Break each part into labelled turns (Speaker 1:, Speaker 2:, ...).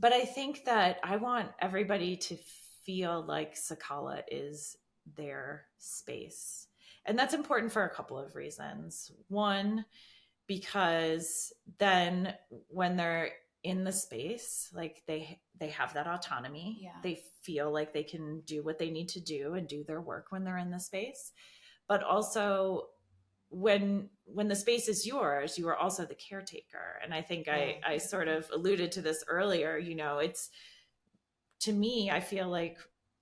Speaker 1: But I think that I want everybody to feel like Sakala is their space. And that's important for a couple of reasons. One, because then when they're in the space, like they have that autonomy.
Speaker 2: Yeah.
Speaker 1: They feel like they can do what they need to do and do their work when they're in the space. But also when the space is yours, you are also the caretaker. And I think I sort of alluded to this earlier. You know, it's, to me, I feel like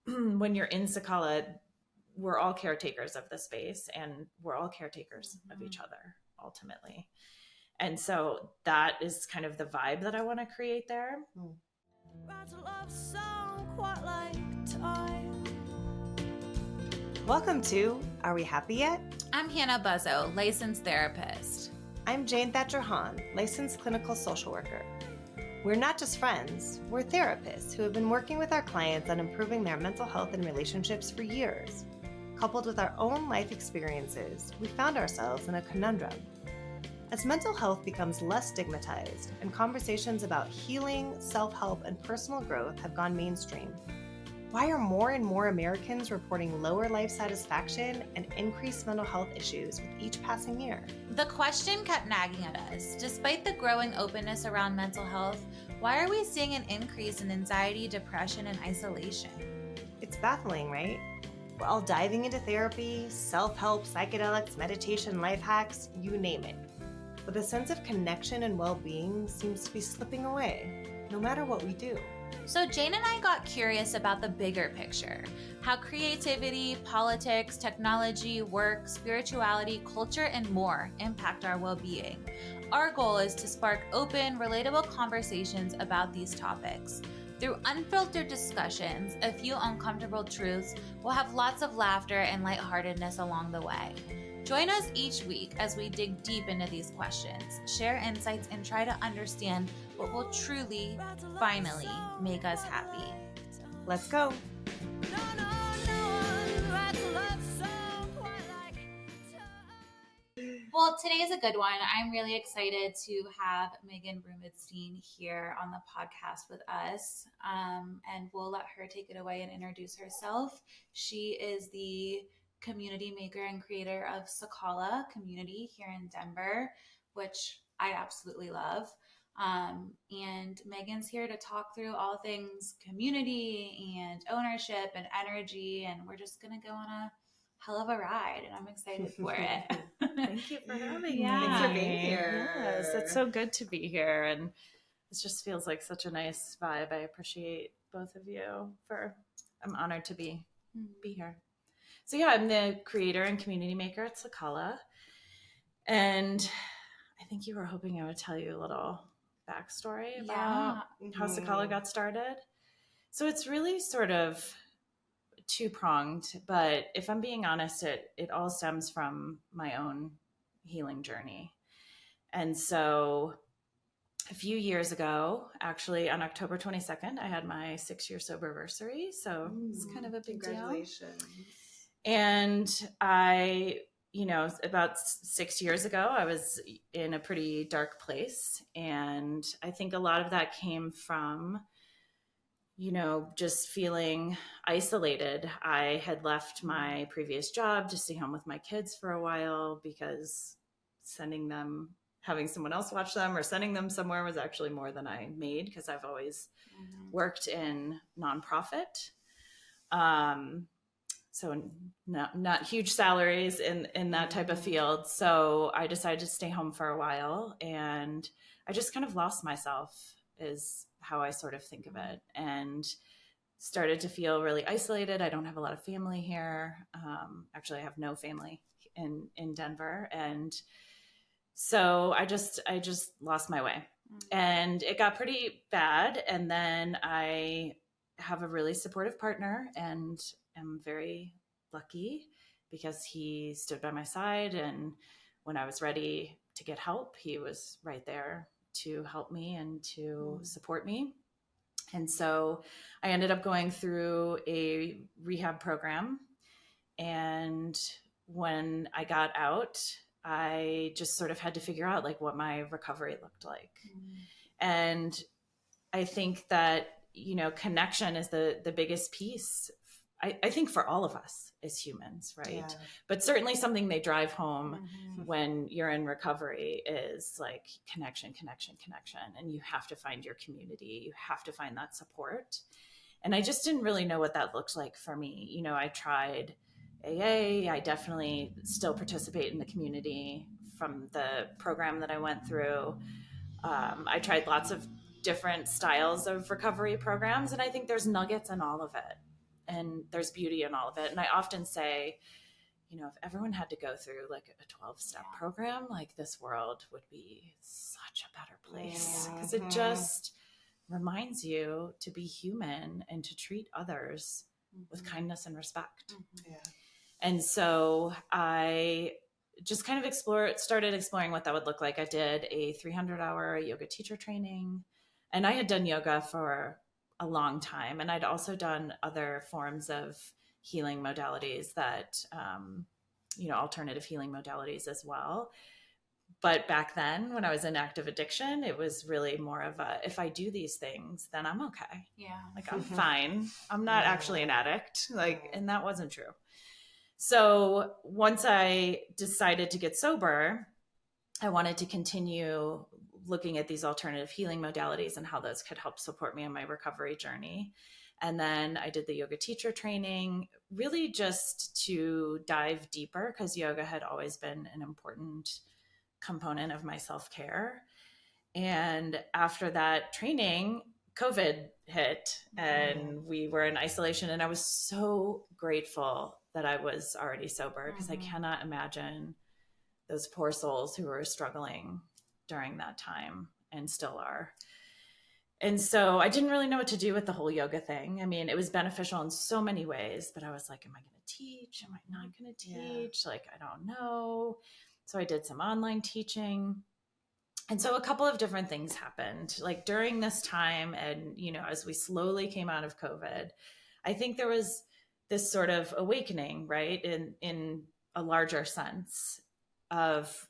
Speaker 1: when you're in Sakala, we're all caretakers of the space, and we're all caretakers of each other ultimately. And so that is kind of the vibe that I want to create there.
Speaker 3: Welcome to Are We Happy Yet?
Speaker 2: I'm Hannah Buzzo, licensed therapist.
Speaker 3: I'm Jane Thatcher Hahn, licensed clinical social worker. We're not just friends, we're therapists who have been working with our clients on improving their mental health and relationships for years. Coupled with our own life experiences, we found ourselves in a conundrum. As mental health becomes less stigmatized and conversations about healing, self-help, and personal growth have gone mainstream, why are more and more Americans reporting lower life satisfaction and increased mental health issues with each passing year?
Speaker 2: The question kept nagging at us. Despite the growing openness around mental health, why are we seeing an increase in anxiety, depression, and isolation?
Speaker 3: It's baffling, right? We're all diving into therapy, self-help, psychedelics, meditation, life hacks, you name it. But the sense of connection and well-being seems to be slipping away, no matter what we do.
Speaker 2: So Jane and I got curious about the bigger picture, how creativity, politics, technology, work, spirituality, culture, and more impact our well-being. Our goal is to spark open, relatable conversations about these topics. Through unfiltered discussions, a few uncomfortable truths, we'll have lots of laughter and lightheartedness along the way. Join us each week as we dig deep into these questions, share insights, and try to understand what will truly, finally, make us happy.
Speaker 3: Let's go.
Speaker 2: Well, today is a good one. I'm really excited to have Meghan Rubenstein here on the podcast with us, and we'll let her take it away and introduce herself. She is the community maker and creator of Sakala Community here in Denver, which I absolutely love. And Megan's here to talk through all things community and ownership and energy, and we're just going to go on a hell of a ride, and I'm excited for it.
Speaker 1: Thank you for having me.
Speaker 3: Thanks for being here.
Speaker 1: Yes, it's so good to be here, and it just feels like such a nice vibe. I appreciate both of you. I'm honored to be here. So yeah, I'm the creator and community maker at Sakala, and I think you were hoping I would tell you a little backstory about how Sakala got started. So it's really sort of two-pronged, but if I'm being honest, it all stems from my own healing journey. And so a few years ago, actually on October 22nd, I had my 6-year sober-versary. So it's kind of a big
Speaker 3: Congratulations.
Speaker 1: deal. And I, about 6 years ago, I was in a pretty dark place. And I think a lot of that came from, just feeling isolated. I had left my previous job to stay home with my kids for a while because having someone else watch them or sending them somewhere was actually more than I made, because I've always worked in nonprofit. So not huge salaries in that type of field. So I decided to stay home for a while, and I just kind of lost myself is how I sort of think of it, and started to feel really isolated. I don't have a lot of family here. Actually, I have no family in Denver. And so I just lost my way, and it got pretty bad. And then I have a really supportive partner, and am very lucky because he stood by my side. And when I was ready to get help, he was right there to help me and to support me. And so I ended up going through a rehab program. And when I got out, I just sort of had to figure out like what my recovery looked like. And I think that, connection is the biggest piece. I think for all of us as humans, right?
Speaker 3: Yeah.
Speaker 1: But certainly something they drive home when you're in recovery is like connection. And you have to find your community. You have to find that support. And I just didn't really know what that looked like for me. I tried AA. I definitely still participate in the community from the program that I went through. I tried lots of different styles of recovery programs, and I think there's nuggets in all of it, and there's beauty in all of it. And I often say, if everyone had to go through like a 12-step program, like this world would be such a better place, because it just reminds you to be human and to treat others with kindness and respect.
Speaker 3: Yeah.
Speaker 1: And so I just kind of started exploring what that would look like. I did a 300-hour yoga teacher training, and I had done yoga for a long time. And I'd also done other forms of healing modalities that, alternative healing modalities as well. But back then, when I was in active addiction, it was really more of a, if I do these things, then I'm okay.
Speaker 2: Yeah.
Speaker 1: Like, I'm fine. I'm not actually an addict. And that wasn't true. So once I decided to get sober, I wanted to continue looking at these alternative healing modalities and how those could help support me on my recovery journey. And then I did the yoga teacher training, really just to dive deeper, because yoga had always been an important component of my self-care. And after that training, COVID hit and we were in isolation, and I was so grateful that I was already sober, because I cannot imagine those poor souls who were struggling during that time and still are. And so I didn't really know what to do with the whole yoga thing. I mean, it was beneficial in so many ways, but I was like, am I going to teach? Am I not going to teach? Like, I don't know. So I did some online teaching. And so a couple of different things happened, like during this time. And, as we slowly came out of COVID, I think there was this sort of awakening, right? In a larger sense of,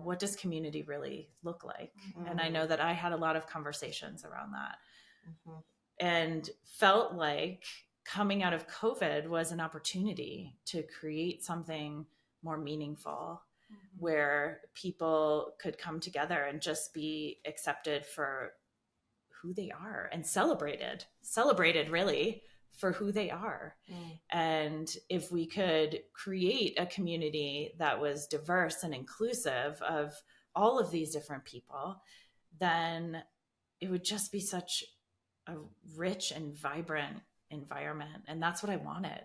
Speaker 1: what does community really look like? And I know that I had a lot of conversations around that and felt like coming out of COVID was an opportunity to create something more meaningful, where people could come together and just be accepted for who they are and celebrated really for who they are. And if we could create a community that was diverse and inclusive of all of these different people, then it would just be such a rich and vibrant environment. And that's what I wanted.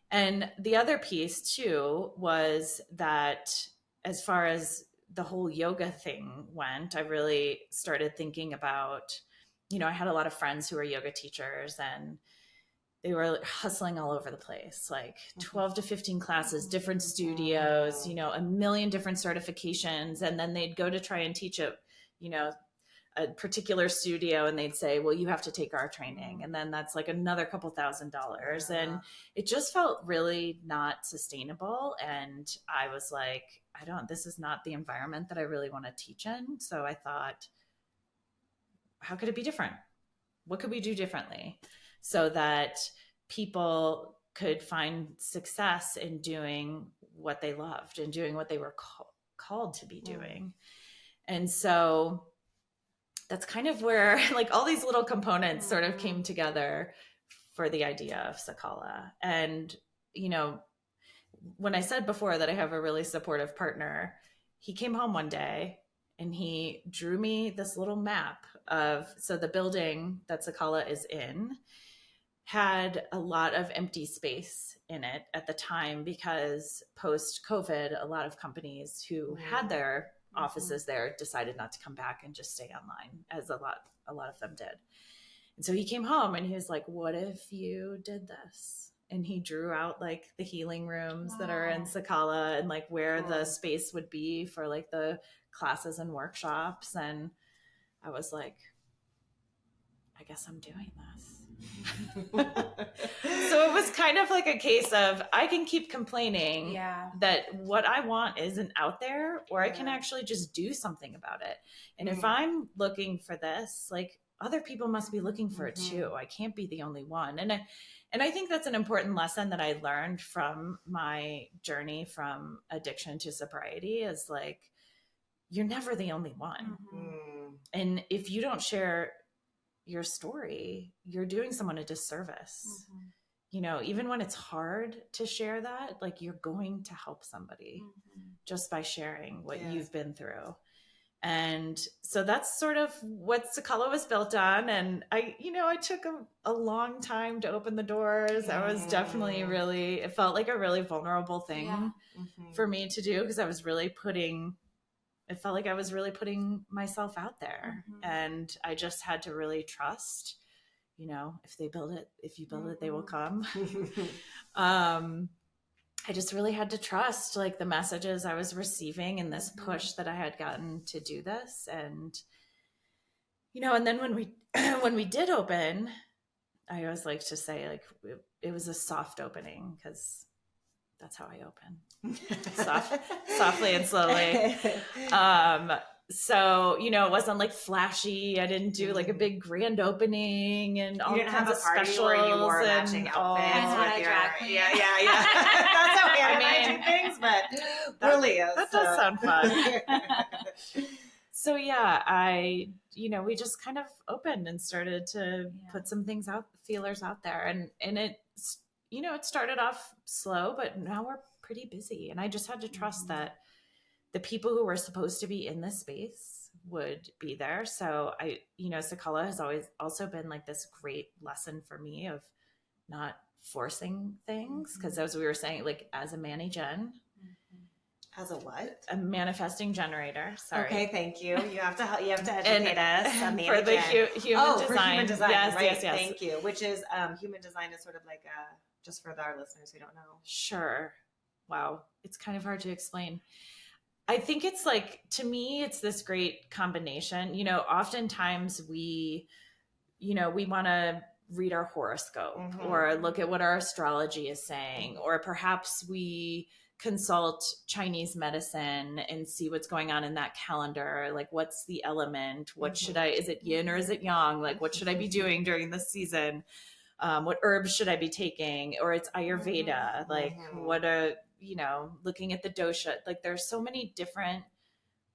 Speaker 1: And the other piece too was that as far as the whole yoga thing went, I really started thinking about, I had a lot of friends who were yoga teachers, and they were hustling all over the place, like 12 to 15 classes, different studios, a million different certifications. And then they'd go to try and teach a particular studio, and they'd say, well, you have to take our training. And then that's like another couple $1,000s. And it just felt really not sustainable. And I was like, this is not the environment that I really want to teach in. So I thought, how could it be different? What could we do differently so that people could find success in doing what they loved and doing what they were called to be doing? And so that's kind of where like all these little components sort of came together for the idea of Sakala. And, when I said before that I have a really supportive partner, he came home one day and he drew me this little map so the building that Sakala is in had a lot of empty space in it at the time, because post-COVID, a lot of companies who had their offices there decided not to come back and just stay online, as a lot of them did. And so he came home and he was like, what if you did this? And he drew out like the healing rooms that are in Sakala, and like where the space would be for like the classes and workshops. And I was like, I guess I'm doing this. So it was kind of like a case of, I can keep complaining that what I want isn't out there, or I can actually just do something about it. And if I'm looking for this, like, other people must be looking for it too. I can't be the only one. And I think that's an important lesson that I learned from my journey from addiction to sobriety is like, you're never the only one. And if you don't share your story, you're doing someone a disservice. You know, even when it's hard to share that, like you're going to help somebody just by sharing what you've been through. And so that's sort of what Sakala was built on. And I took a long time to open the doors. I was definitely it felt like a really vulnerable thing for me to do because I was really it felt like I was really putting myself out there. And I just had to really trust, you know, if you build it, they will come. I just really had to trust like the messages I was receiving and this push that I had gotten to do this. And, you know, and then when we did open, I always like to say like it was a soft opening because that's how I open. Softly and slowly. So, you know, it wasn't like flashy. I didn't do like a big grand opening and all kinds of specials.
Speaker 3: Where you wore matching outfits. Yeah. That's how we do things, but really
Speaker 1: that does sound fun. So yeah, we just kind of opened and started to put some things feelers out there. And it, you know, it started off slow, but now we're pretty busy. And I just had to trust that the people who were supposed to be in this space would be there. So Sakala has always also been like this great lesson for me of not forcing things. Cause as we were saying, like as a Manny-Gen.
Speaker 3: As a what?
Speaker 1: A manifesting generator. Sorry.
Speaker 3: Okay, thank you. You have to educate us on
Speaker 1: for the human design.
Speaker 3: For human design.
Speaker 1: Yes,
Speaker 3: right.
Speaker 1: Yes.
Speaker 3: Thank you. Which is human design is sort of like just for our listeners who don't know.
Speaker 1: Sure. Wow. It's kind of hard to explain. I think it's like, to me, it's this great combination. You know, oftentimes we want to read our horoscope or look at what our astrology is saying, or perhaps we consult Chinese medicine and see what's going on in that calendar. Like, what's the element? What is it yin or is it yang? Like, what should I be doing during this season? What herbs should I be taking? Or it's Ayurveda. Like looking at the dosha, like there's so many different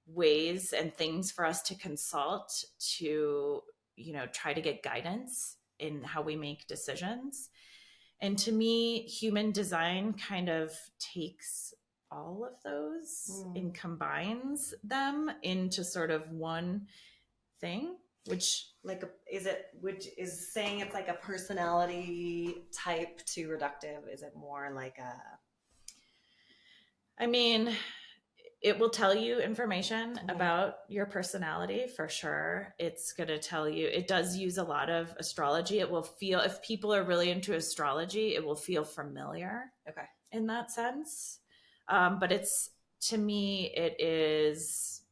Speaker 1: ways and things for us to consult to, you know, try to get guidance in how we make decisions. And to me, human design kind of takes all of those and combines them into sort of one thing, which is saying it's like a personality type to reductive. Is it more like I mean, it will tell you information about your personality for sure. It's going to tell you, it does use a lot of astrology. It will feel, if people are really into astrology, it will feel familiar in that sense. But to me, it is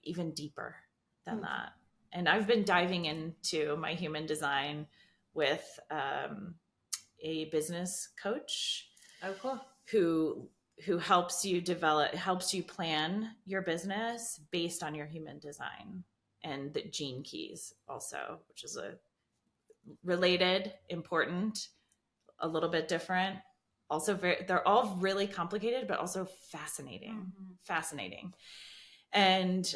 Speaker 1: even deeper than that. And I've been diving into my human design with a business coach who helps you plan your business based on your human design and the gene keys also, which is a related, important, a little bit different. Also they're all really complicated, but also fascinating. And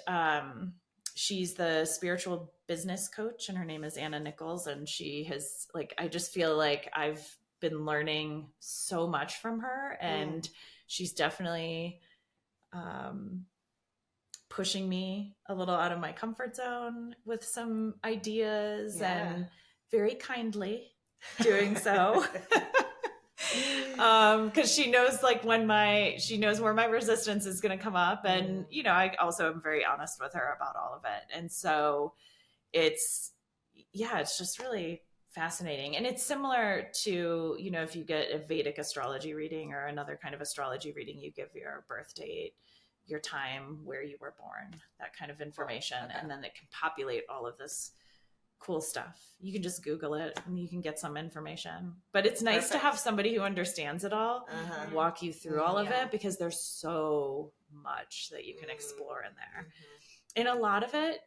Speaker 1: she's the spiritual business coach and her name is Anna Nichols. And she has I just feel like I've been learning so much from her, and she's definitely pushing me a little out of my comfort zone with some ideas and very kindly doing so. Because she knows she knows where my resistance is going to come up. And, you know, I also am very honest with her about all of it. And so it's just really fascinating. And it's similar to, you know, if you get a Vedic astrology reading or another kind of astrology reading, you give your birth date, your time, where you were born, that kind of information. And then it can populate all of this cool stuff. You can just Google it and you can get some information. But it's nice to have somebody who understands it all, walk you through all of it, because there's so much that you can explore in there. and a lot of it,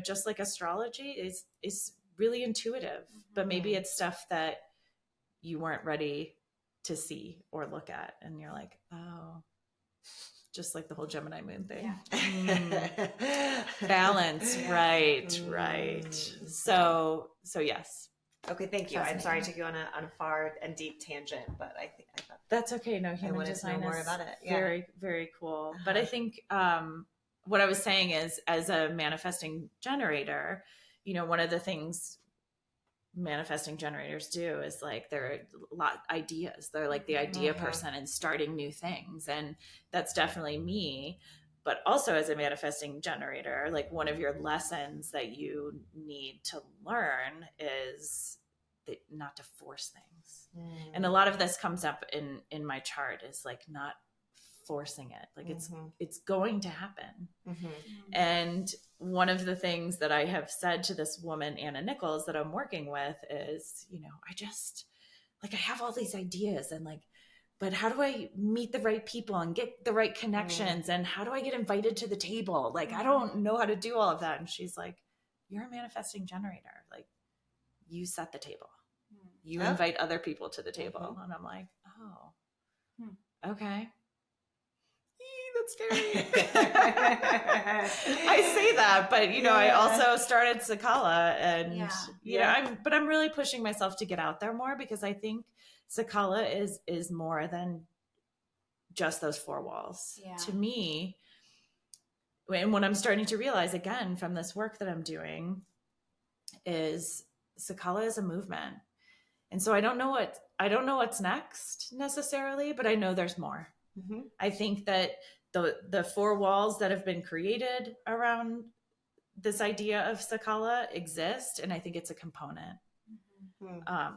Speaker 1: just like astrology is really intuitive, but maybe it's stuff that you weren't ready to see or look at. And you're like, oh, just like the whole Gemini moon thing.
Speaker 3: Yeah.
Speaker 1: Balance. Right. So yes.
Speaker 3: Okay, thank you. I'm sorry I took you on a far and deep tangent, but I thought
Speaker 1: that's okay. No, human
Speaker 3: wanted
Speaker 1: design
Speaker 3: to know more
Speaker 1: is
Speaker 3: about it. Yeah.
Speaker 1: Very, very cool. But I think what I was saying is, as a manifesting generator, one of the things manifesting generators do is like they're a lot ideas. They're like the idea person and starting new things, and that's definitely me. But also as a manifesting generator, like one of your lessons that you need to learn is that not to force things. And a lot of this comes up in my chart, is like not forcing it. Like it's going to happen. And one of the things that I have said to this woman, Anna Nichols, that I'm working with is, I just like, I have all these ideas and like, but how do I meet the right people and get the right connections? And how do I get invited to the table? Like, I don't know how to do all of that. And she's like, you're a manifesting generator. Like, you set the table. You invite other people to the table. And I'm like, oh, okay. That's scary. I say that, but I also started Sakala, and I'm really pushing myself to get out there more, because I think Sakala is more than just those four walls. To me, and what I'm starting to realize again from this work that I'm doing is Sakala is a movement. And so I don't know what's next necessarily, but I know there's more. I think that the four walls that have been created around this idea of Sakala exist, and I think it's a component.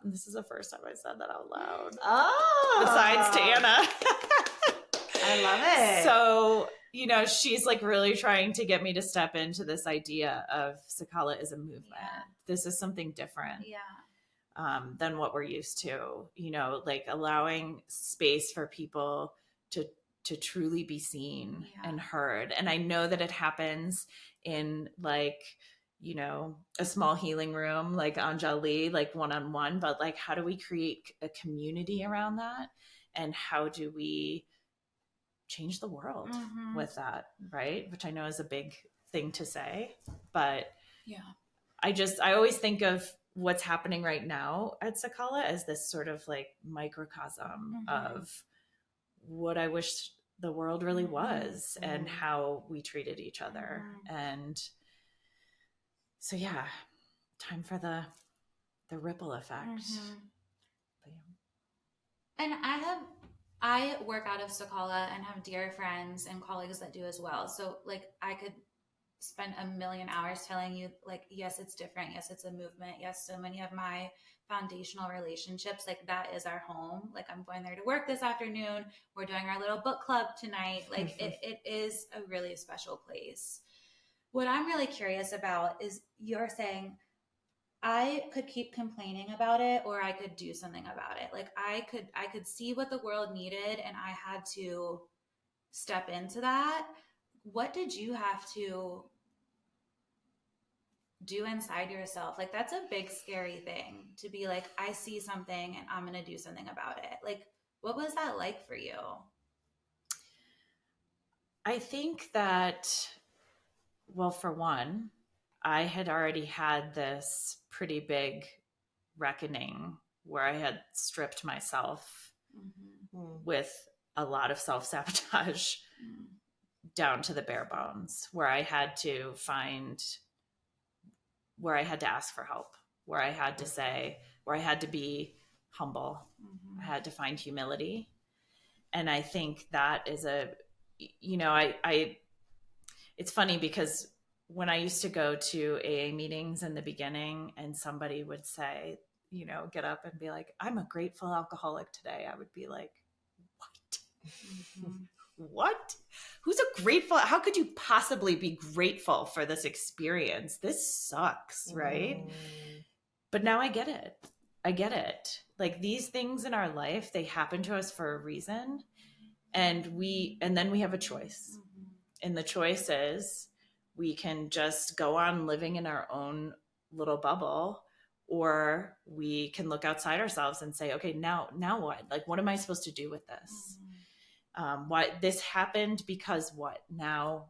Speaker 1: This is the first time I said that out loud.
Speaker 3: Oh,
Speaker 1: besides to Anna.
Speaker 3: I love it.
Speaker 1: So, she's like really trying to get me to step into this idea of Sakala as a movement. This is something different. Than what we're used to, like allowing space for people to truly be seen and heard. And I know that it happens in like, a small healing room, like Anjali, like one-on-one, but like, how do we create a community around that? And how do we change the world with that? Right. Which I know is a big thing to say, but I always think of what's happening right now at Sakala as this sort of like microcosm of what I wish the world really was and how we treated each other. And so, time for the ripple effect.
Speaker 2: And I work out of Sakala and have dear friends and colleagues that do as well. So like I could spend a million hours telling you like, yes, it's different. Yes, it's a movement. Yes, so many of my foundational relationships, like that is our home. Like I'm going there to work this afternoon. We're doing our little book club tonight. Like it is a really special place. What I'm really curious about is you're saying I could keep complaining about it, or I could do something about it. Like I could see what the world needed and I had to step into that. What did you have to do inside yourself? Like that's a big scary thing to be like, I see something and I'm going to do something about it. Like what was that like for you?
Speaker 1: I think that, well, for one, I had already had this pretty big reckoning where I had stripped myself with a lot of self-sabotage down to the bare bones, where I had to ask for help, where I had to say, where I had to be humble. I had to find humility. And I think that is it's funny because when I used to go to AA meetings in the beginning and somebody would say, get up and be like, I'm a grateful alcoholic today, I would be like, what? What? Who's a grateful? How could you possibly be grateful for this experience? This sucks, right? But now I get it. Like these things in our life, they happen to us for a reason. And then we have a choice. And the choice is we can just go on living in our own little bubble, or we can look outside ourselves and say, okay, now what? Like, what am I supposed to do with this? Why this happened, because what now?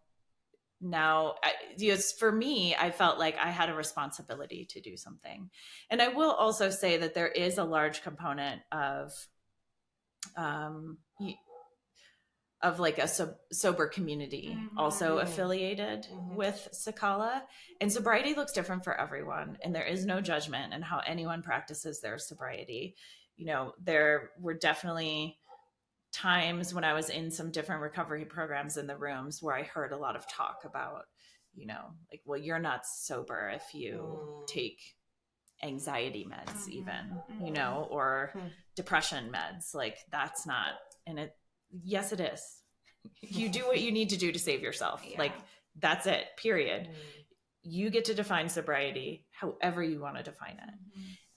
Speaker 1: For me, I felt like I had a responsibility to do something. And I will also say that there is a large component of like a sober community also affiliated with Sakala. And sobriety looks different for everyone, and there is no judgment in how anyone practices their sobriety. There were definitely times when I was in some different recovery programs in the rooms where I heard a lot of talk about, like, well, you're not sober if you take anxiety meds, even, or depression meds. Like, that's not, yes, it is. You do what you need to do to save yourself. Yeah. Like, that's it, period. You get to define sobriety however you want to define it.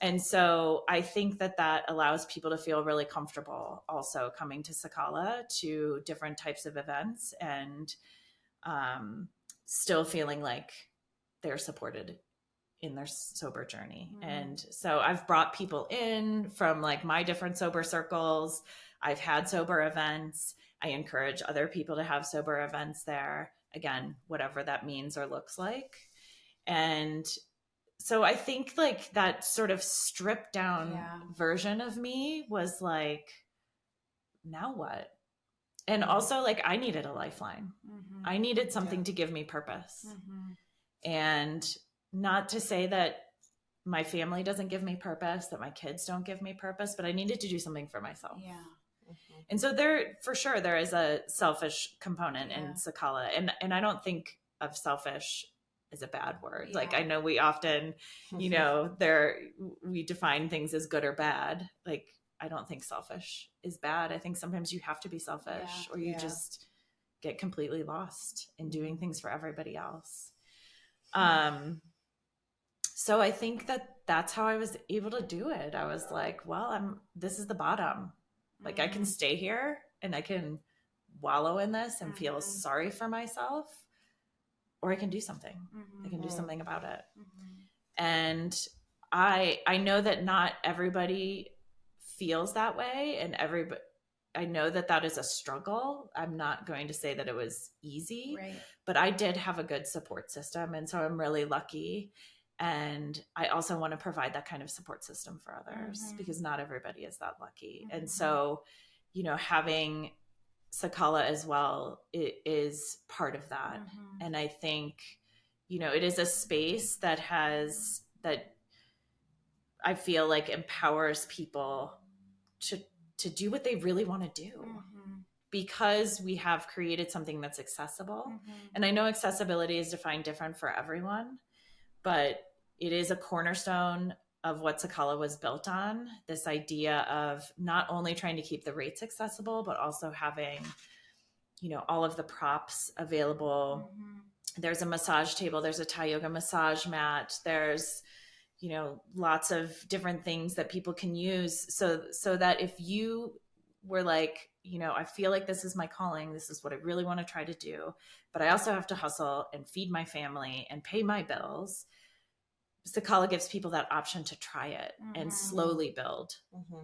Speaker 1: And so I think that allows people to feel really comfortable also coming to Sakala to different types of events, and still feeling like they're supported in their sober journey. And so I've brought people in from like my different sober circles. I've had sober events. I encourage other people to have sober events there. Again, whatever that means or looks like. And so I think like that sort of stripped down version of me was like, now what? And also, like, I needed a lifeline. I needed something to give me purpose. And not to say that my family doesn't give me purpose, that my kids don't give me purpose, but I needed to do something for myself. Yeah. And so for sure, there is a selfish component in Sakala. And I don't think of selfish as a bad word. Yeah. Like, I know we often, we define things as good or bad. Like, I don't think selfish is bad. I think sometimes you have to be selfish, or you just get completely lost in doing things for everybody else. So I think that's how I was able to do it. I was like, well, this is the bottom. Like, I can stay here and I can wallow in this and feel sorry for myself, or I can do something. I can do something about it. And I know that not everybody feels that way, and I know that is a struggle. I'm not going to say that it was easy, but I did have a good support system. And so I'm really lucky. And I also want to provide that kind of support system for others, because not everybody is that lucky. And so, having Sakala as well, it is part of that. And I think, it is a space that I feel like empowers people to do what they really want to do, because we have created something that's accessible. And I know accessibility is defined different for everyone, but it is a cornerstone of what Sakala was built on. This idea of not only trying to keep the rates accessible, but also having, all of the props available. There's a massage table, there's a Thai yoga massage mat, there's, lots of different things that people can use. So that if you were like, I feel like this is my calling, this is what I really want to try to do, but I also have to hustle and feed my family and pay my bills, Sakala gives people that option to try it and slowly build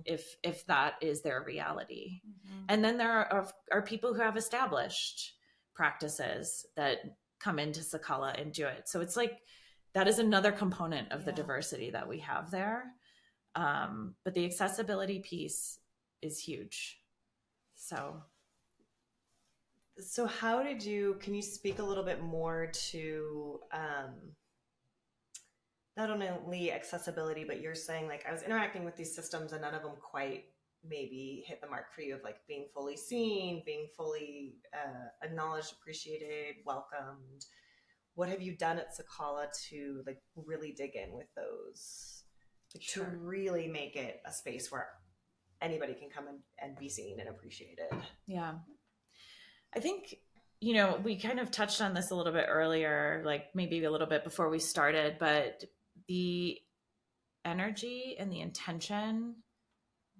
Speaker 1: if that is their reality. And then there are people who have established practices that come into Sakala and do it. So it's like, that is another component of the diversity that we have there. But the accessibility piece is huge. So
Speaker 3: how can you speak a little bit more to, not only accessibility, but you're saying, like, I was interacting with these systems and none of them quite maybe hit the mark for you, of like being fully seen, being fully acknowledged, appreciated, welcomed. What have you done at Sakala to like really dig in with those, to really make it a space where anybody can come and be seen and appreciated?
Speaker 1: Yeah. I think, we kind of touched on this a little bit earlier, like maybe a little bit before we started, but the energy and the intention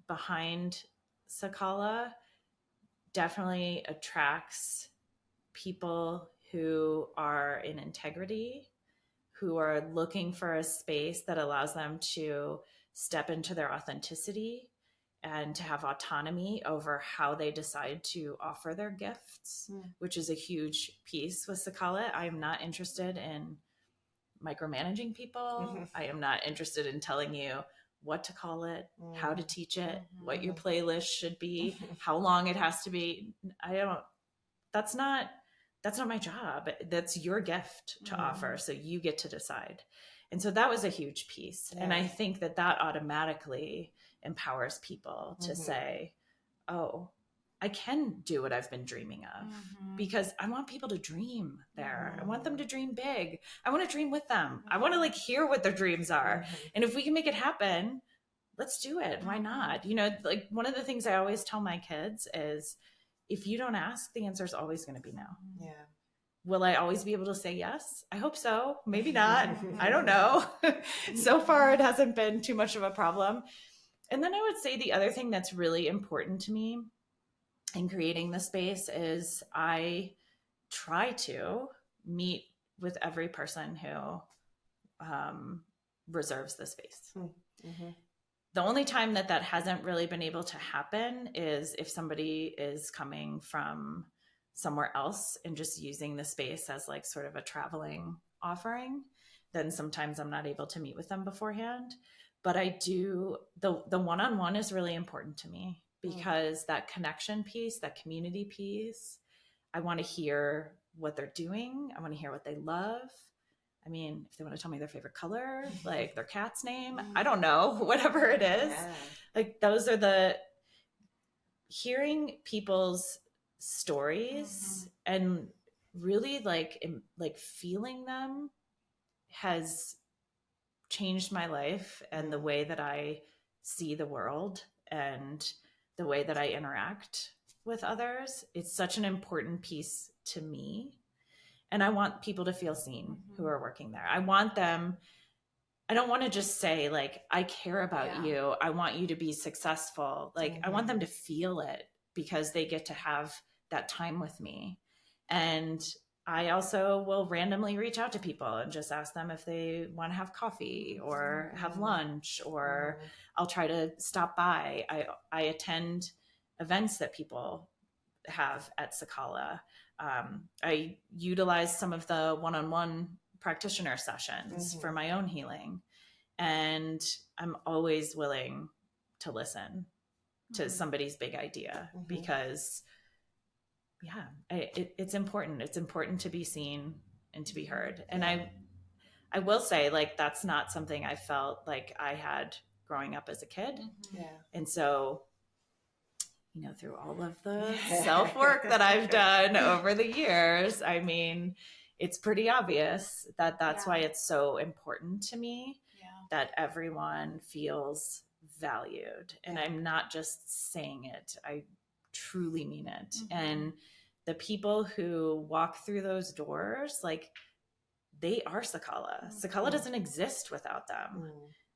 Speaker 1: behind Sakala definitely attracts people who are in integrity, who are looking for a space that allows them to step into their authenticity and to have autonomy over how they decide to offer their gifts, which is a huge piece with Sakala. I am not interested in micromanaging people. I am not interested in telling you what to call it, how to teach it, what your playlist should be, how long it has to be. That's not my job. That's your gift to offer. So you get to decide. And so that was a huge piece. Yeah. And I think that automatically empowers people to say, oh, I can do what I've been dreaming of, because I want people to dream there. I want them to dream big. I want to dream with them. I want to like hear what their dreams are. And if we can make it happen, let's do it. Why not? You know, like one of the things I always tell my kids is, if you don't ask, the answer is always going to be no. Yeah. Will I always be able to say yes? I hope so. Maybe not. I don't know. So far, it hasn't been too much of a problem. And then I would say the other thing that's really important to me in creating the space is I try to meet with every person who reserves the space. The only time that hasn't really been able to happen is if somebody is coming from somewhere else and just using the space as like sort of a traveling offering. Then sometimes I'm not able to meet with them beforehand. But I do, the one-on-one is really important to me, because that connection piece, that community piece, I want to hear what they're doing. I want to hear what they love. I mean, if they want to tell me their favorite color, like their cat's name, I don't know, whatever it is. Yeah. Like those are hearing people's stories and really like feeling them has changed my life and the way that I see the world and the way that I interact with others. It's such an important piece to me. And I want people to feel seen who are working there. I don't want to just say like, I care about you. I want you to be successful. Like I want them to feel it, because they get to have that time with me. And I also will randomly reach out to people and just ask them if they want to have coffee or have lunch, or I'll try to stop by. I attend events that people have at Sakala. I utilize some of the one-on-one practitioner sessions for my own healing. And I'm always willing to listen to somebody's big idea, because it's important. It's important to be seen and to be heard. And I will say, like, that's not something I felt like I had growing up as a kid. And so, you know, through all of the self-work that I've done over the years, I mean, it's pretty obvious that that's why it's so important to me that everyone feels valued. And I'm not just saying it, I truly mean it. And the people who walk through those doors, like, they are Sakala. Sakala doesn't exist without them.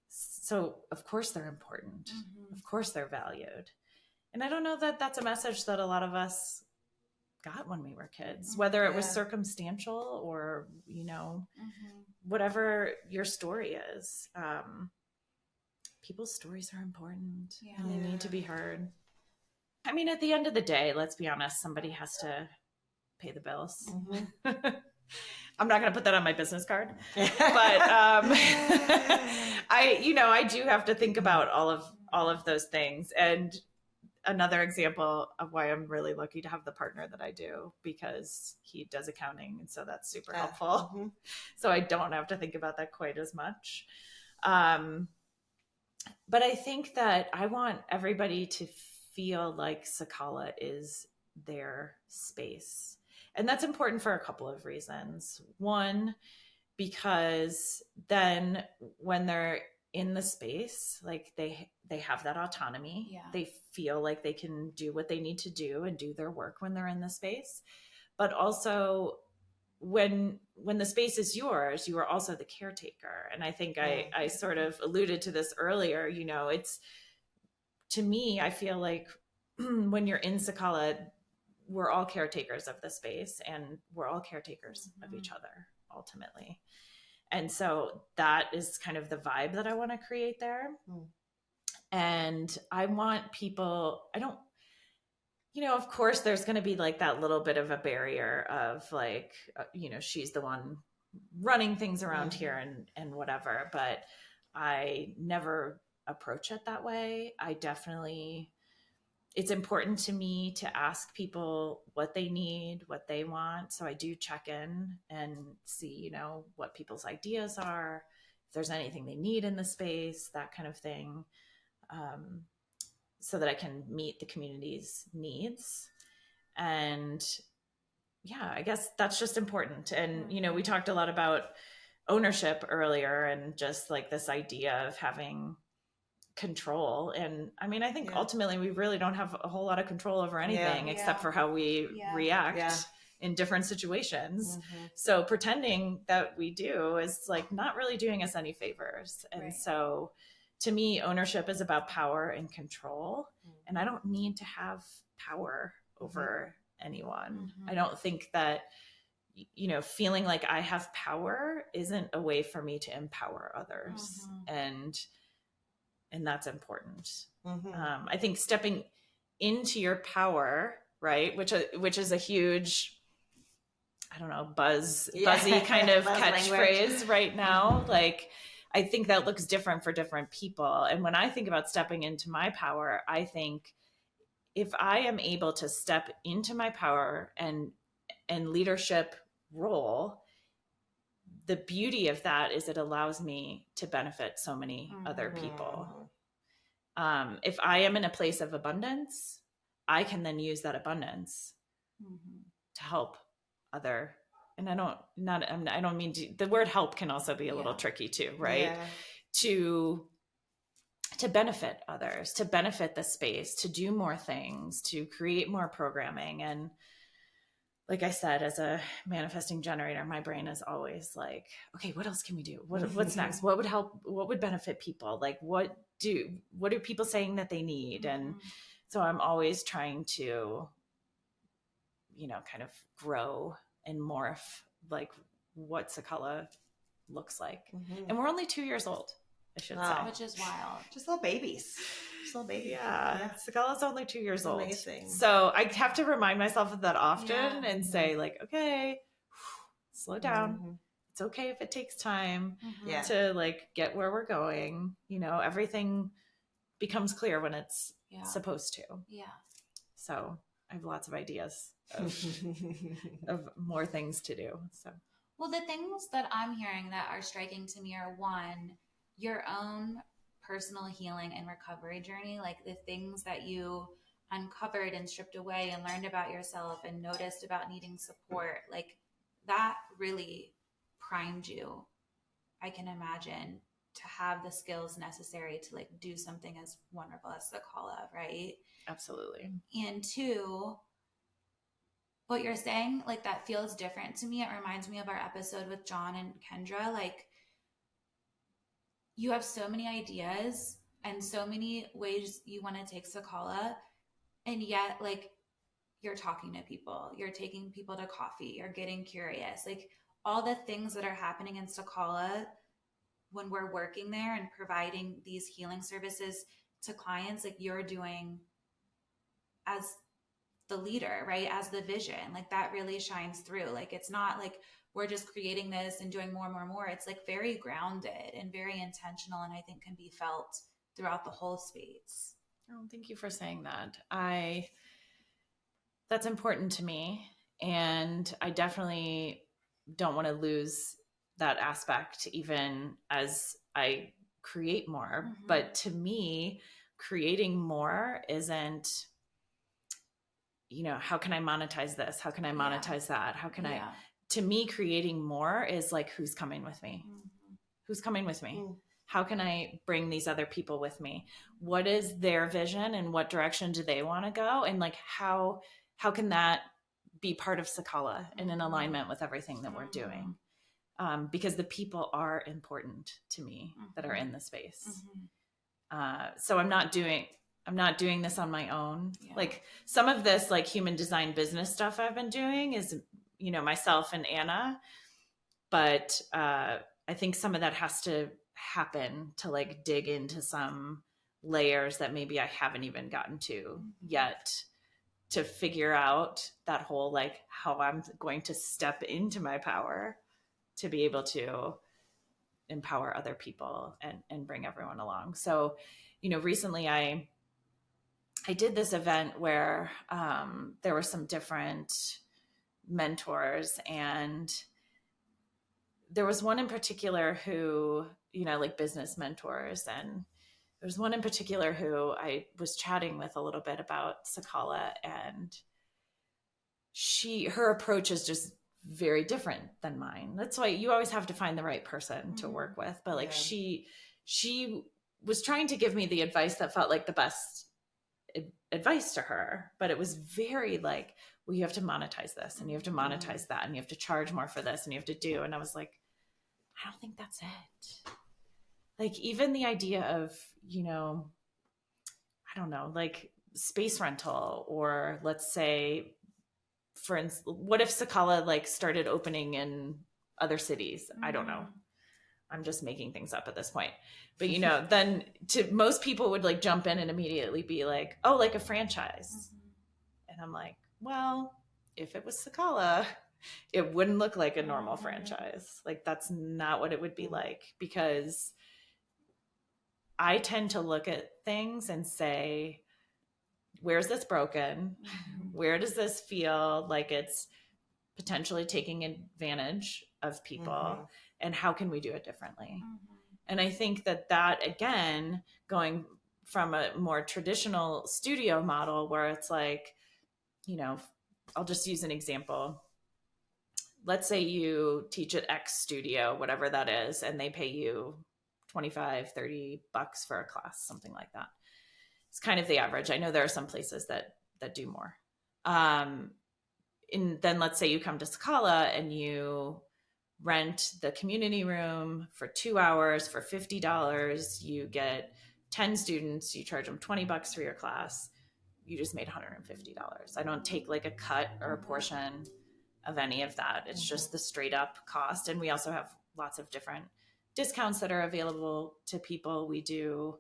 Speaker 1: So of course they're important. Of course they're valued. And I don't know that that's a message that a lot of us got when we were kids, whether it was circumstantial or, you know, whatever your story is. People's stories are important and they need to be heard. I mean, at the end of the day, let's be honest, somebody has to pay the bills. I'm not going to put that on my business card, but I do have to think about all of those things. And another example of why I'm really lucky to have the partner that I do, because he does accounting. And so that's super helpful. So I don't have to think about that quite as much. But I think that I want everybody to feel like Sakala is their space. And that's important for a couple of reasons. One, because then when they're in the space, like they have that autonomy. They feel like they can do what they need to do and do their work when they're in the space. But also when the space is yours, you are also the caretaker. And I think I sort of alluded to this earlier, you know, it's, to me, I feel like when you're in Sakala, we're all caretakers of the space, and we're all caretakers of each other ultimately. And so that is kind of the vibe that I want to create there. And I want people, I don't, of course there's going to be like that little bit of a barrier of like, she's the one running things around here and whatever, but I never approach it that way. It's important to me to ask people what they need, what they want. So I do check in and see, what people's ideas are, if there's anything they need in the space, that kind of thing, so that I can meet the community's needs. And yeah, I guess that's just important. And, we talked a lot about ownership earlier, and just like this idea of having control. And I mean, I think ultimately we really don't have a whole lot of control over anything except for how we react in different situations. So pretending that we do is like not really doing us any favors. And so to me, ownership is about power and control. And I don't need to have power over anyone. I don't think that, feeling like I have power isn't a way for me to empower others. And that's important. I think stepping into your power, right, which is a huge, I don't know, buzzy kind of catchphrase right now. Like, I think that looks different for different people. And when I think about stepping into my power, I think if I am able to step into my power and leadership role, the beauty of that is it allows me to benefit so many other people. If I am in a place of abundance, I can then use that abundance to help other. And I don't mean to, the word help can also be a little tricky too, right? To benefit others, to benefit the space, to do more things, to create more programming. And like I said, as a manifesting generator, my brain is always like, okay, what else can we do? What's next? What would help? What would benefit people? Like, what are people saying that they need? And so I'm always trying to, kind of grow and morph like what Sakala looks like. And we're only 2 years old, I should say.
Speaker 2: Which is wild.
Speaker 3: Just little babies.
Speaker 1: Yeah. Sakala's only 2 years old.
Speaker 3: Amazing.
Speaker 1: So I have to remind myself of that often and say like, okay, slow down. It's okay if it takes time to like get where we're going. Everything becomes clear when it's supposed to. Yeah. So I have lots of ideas of more things to do. So,
Speaker 2: well, the things that I'm hearing that are striking to me are, one, your own personal healing and recovery journey, like the things that you uncovered and stripped away and learned about yourself and noticed about needing support, like that really primed you, I can imagine, to have the skills necessary to like do something as wonderful as Sakala, right?
Speaker 1: Absolutely.
Speaker 2: And two, what you're saying, like that feels different to me. It reminds me of our episode with John and Kendra. Like, you have so many ideas and so many ways you want to take Sakala, and yet like you're talking to people, you're taking people to coffee, you're getting curious, like all the things that are happening in Sakala when we're working there and providing these healing services to clients, like you're doing as the leader, right? As the vision, like that really shines through. Like, it's not like we're just creating this and doing more and more and more. It's like very grounded and very intentional, and I think can be felt throughout the whole space.
Speaker 1: Oh, thank you for saying that. That's important to me. And I definitely don't want to lose that aspect even as I create more. Mm-hmm. But to me, creating more isn't, how can I monetize this? How can I monetize that? How can I, to me, creating more is like, who's coming with me? Mm-hmm. Who's coming with me? Mm. How can I bring these other people with me? What is their vision and what direction do they want to go? And like, how can that be part of Sakala and in alignment with everything that we're doing? Because the people are important to me that are in the space. Mm-hmm. So I'm not doing, I'm not doing this on my own.
Speaker 2: Yeah.
Speaker 1: Like some of this like human design business stuff I've been doing is, myself and Anna, but I think some of that has to happen to like dig into some layers that maybe I haven't even gotten to yet, to figure out that whole like how I'm going to step into my power to be able to empower other people and bring everyone along. So, recently I did this event where there were some different mentors, and there was one in particular who, like business mentors, and there's one in particular who I was chatting with a little bit about Sakala, and her approach is just very different than mine. That's why you always have to find the right person to work with. But like she was trying to give me the advice that felt like the best advice to her, but it was very like, well, you have to monetize this and you have to monetize that and you have to charge more for this and you have to do. And I was like, I don't think that's it. Like even the idea of, I don't know, like space rental, or let's say, for instance, what if Sakala like started opening in other cities? I don't know. I'm just making things up at this point. But, then most people would like jump in and immediately be like, oh, like a franchise. And I'm like, well, if it was Sakala, it wouldn't look like a normal franchise. Like that's not what it would be like, because I tend to look at things and say, where's this broken? Where does this feel like it's potentially taking advantage of people? And how can we do it differently? And I think that again, going from a more traditional studio model where it's like, I'll just use an example. Let's say you teach at X studio, whatever that is, and they pay you $25-$30 for a class, something like that. It's kind of the average. I know there are some places that do more. And then let's say you come to Sakala and you rent the community room for 2 hours for $50. You get 10 students, you charge them $20 for your class. You just made $150. I don't take like a cut or a portion of any of that. It's just the straight up cost. And we also have lots of different discounts that are available to people. We do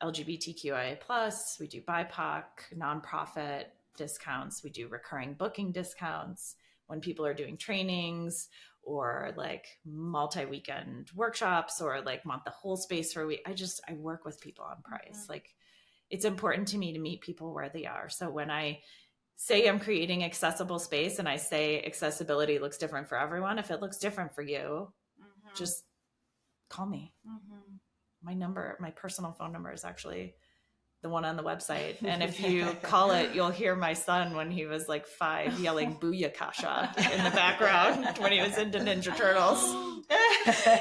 Speaker 1: LGBTQIA+, we do BIPOC, nonprofit discounts, we do recurring booking discounts when people are doing trainings or like multi-weekend workshops, or like want the whole space for a week. I work with people on price. Like it's important to me to meet people where they are. So when I say I'm creating accessible space and I say accessibility looks different for everyone, if it looks different for you, just call me. My personal phone number is actually the one on the website. And if you call it, you'll hear my son when he was like 5 yelling Booyakasha in the background when he was into Ninja Turtles.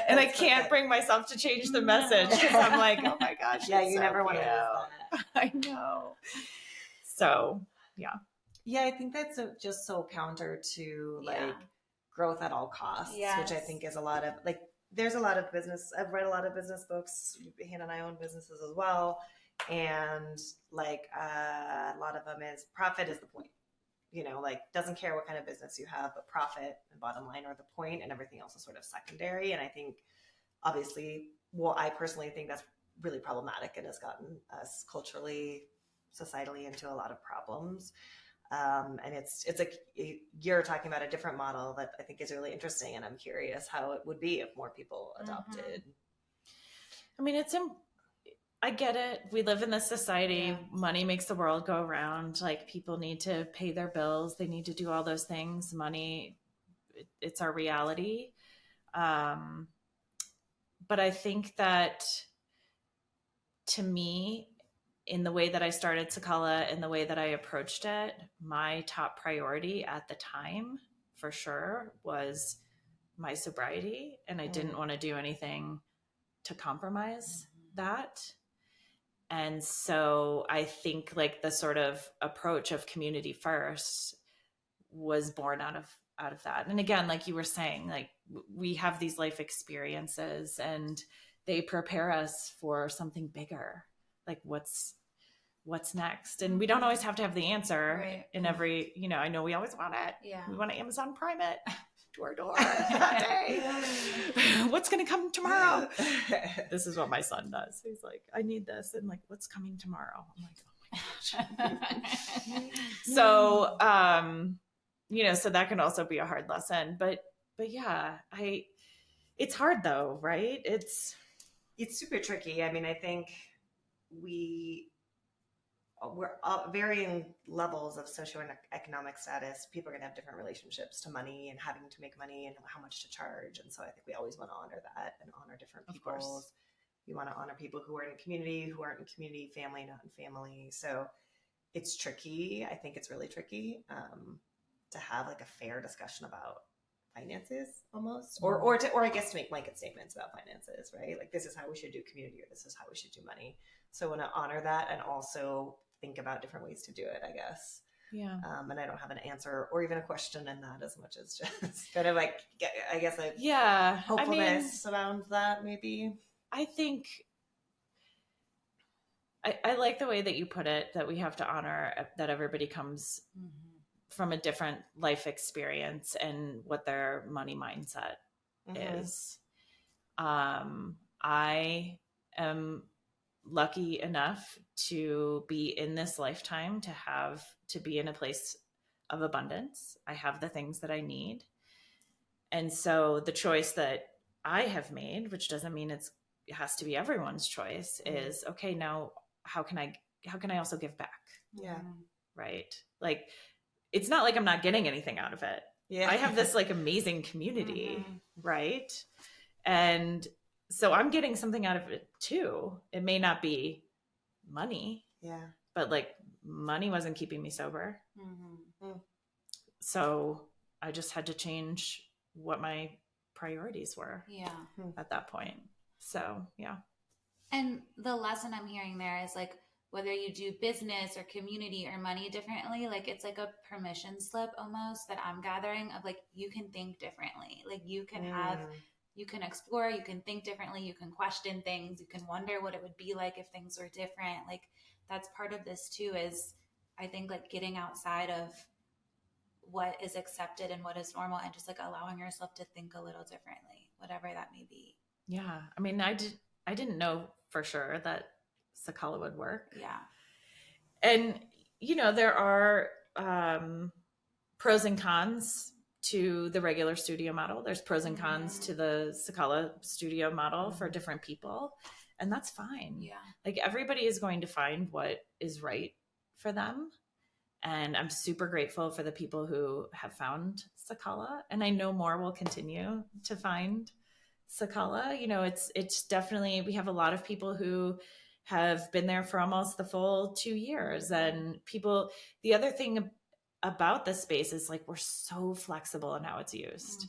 Speaker 1: And I can't bring myself to change the message because I'm like, oh my gosh.
Speaker 3: Yeah, you
Speaker 1: so
Speaker 3: never want to
Speaker 1: cute.
Speaker 3: lose that.
Speaker 1: I know. So, yeah.
Speaker 3: Yeah, I think that's just so counter to like growth at all costs, which I think is a lot of like, there's a lot of business. I've read a lot of business books. Hannah and I own businesses as well. And like a lot of them is profit is the point, like doesn't care what kind of business you have, but profit and bottom line are the point, and everything else is sort of secondary. And I think obviously, I personally think that's really problematic and has gotten us culturally, societally into a lot of problems. And it's like you're talking about a different model that I think is really interesting, and I'm curious how it would be if more people adopted.
Speaker 1: I mean, I get it. We live in this society. Yeah. Money makes the world go around. Like people need to pay their bills. They need to do all those things. Money, it's our reality. But I think that to me, in the way that I started Sakala and the way that I approached it, my top priority at the time, for sure, was my sobriety. And I didn't want to do anything to compromise that. And so I think like the sort of approach of community first was born out of that. And again, like you were saying, like we have these life experiences and they prepare us for something bigger. like what's next? And we don't always have to have the answer in every, I know we always want it.
Speaker 2: Yeah.
Speaker 1: We want to Amazon Prime it to our door that day. What's going to come tomorrow? This is what my son does. He's like, I need this. And like, what's coming tomorrow? I'm like, oh my gosh. So, so that can also be a hard lesson, but yeah, it's hard though, right? It's
Speaker 3: super tricky. I mean, I think we're all varying levels of socioeconomic status. People are going to have different relationships to money and having to make money and how much to charge. And so I think we always want to honor that and honor different people. We want to honor people who are in community, who aren't in community, family, not in family. So it's tricky. I think it's really tricky to have like a fair discussion about finances almost, or I guess to make blanket statements about finances, right? Like this is how we should do community, or this is how we should do money. So I want to honor that and also think about different ways to do it, I guess.
Speaker 1: Yeah.
Speaker 3: And I don't have an answer or even a question in that as much as just kind of like, I guess, hopefulness around that maybe.
Speaker 1: I think I like the way that you put it, that we have to honor that everybody comes from a different life experience and what their money mindset is. I am lucky enough to be in this lifetime to be in a place of abundance. I have the things that I need. And so the choice that I have made, which doesn't mean it has to be everyone's choice, is okay, now how can I also give back?
Speaker 3: Yeah.
Speaker 1: Right. Like, it's not like I'm not getting anything out of it. Yeah. I have this like amazing community, right? And so I'm getting something out of it too. It may not be money, but like money wasn't keeping me sober. So I just had to change what my priorities were at that point. So, yeah.
Speaker 2: And the lesson I'm hearing there is like, whether you do business or community or money differently, like it's like a permission slip almost that I'm gathering of like, you can think differently. Like you can you can explore, you can think differently, you can question things, you can wonder what it would be like if things were different. Like that's part of this too, is I think like getting outside of what is accepted and what is normal and just like allowing yourself to think a little differently, whatever that may be.
Speaker 1: Yeah. I mean, I didn't know for sure that Sakala would work.
Speaker 2: Yeah.
Speaker 1: And, there are pros and cons to the regular studio model. There's pros and cons to the Sakala studio model for different people. And that's fine.
Speaker 2: Yeah.
Speaker 1: Like everybody is going to find what is right for them. And I'm super grateful for the people who have found Sakala. And I know more will continue to find Sakala. It's definitely, we have a lot of people who have been there for almost the full 2 years. And the other thing about this space is like, we're so flexible in how it's used.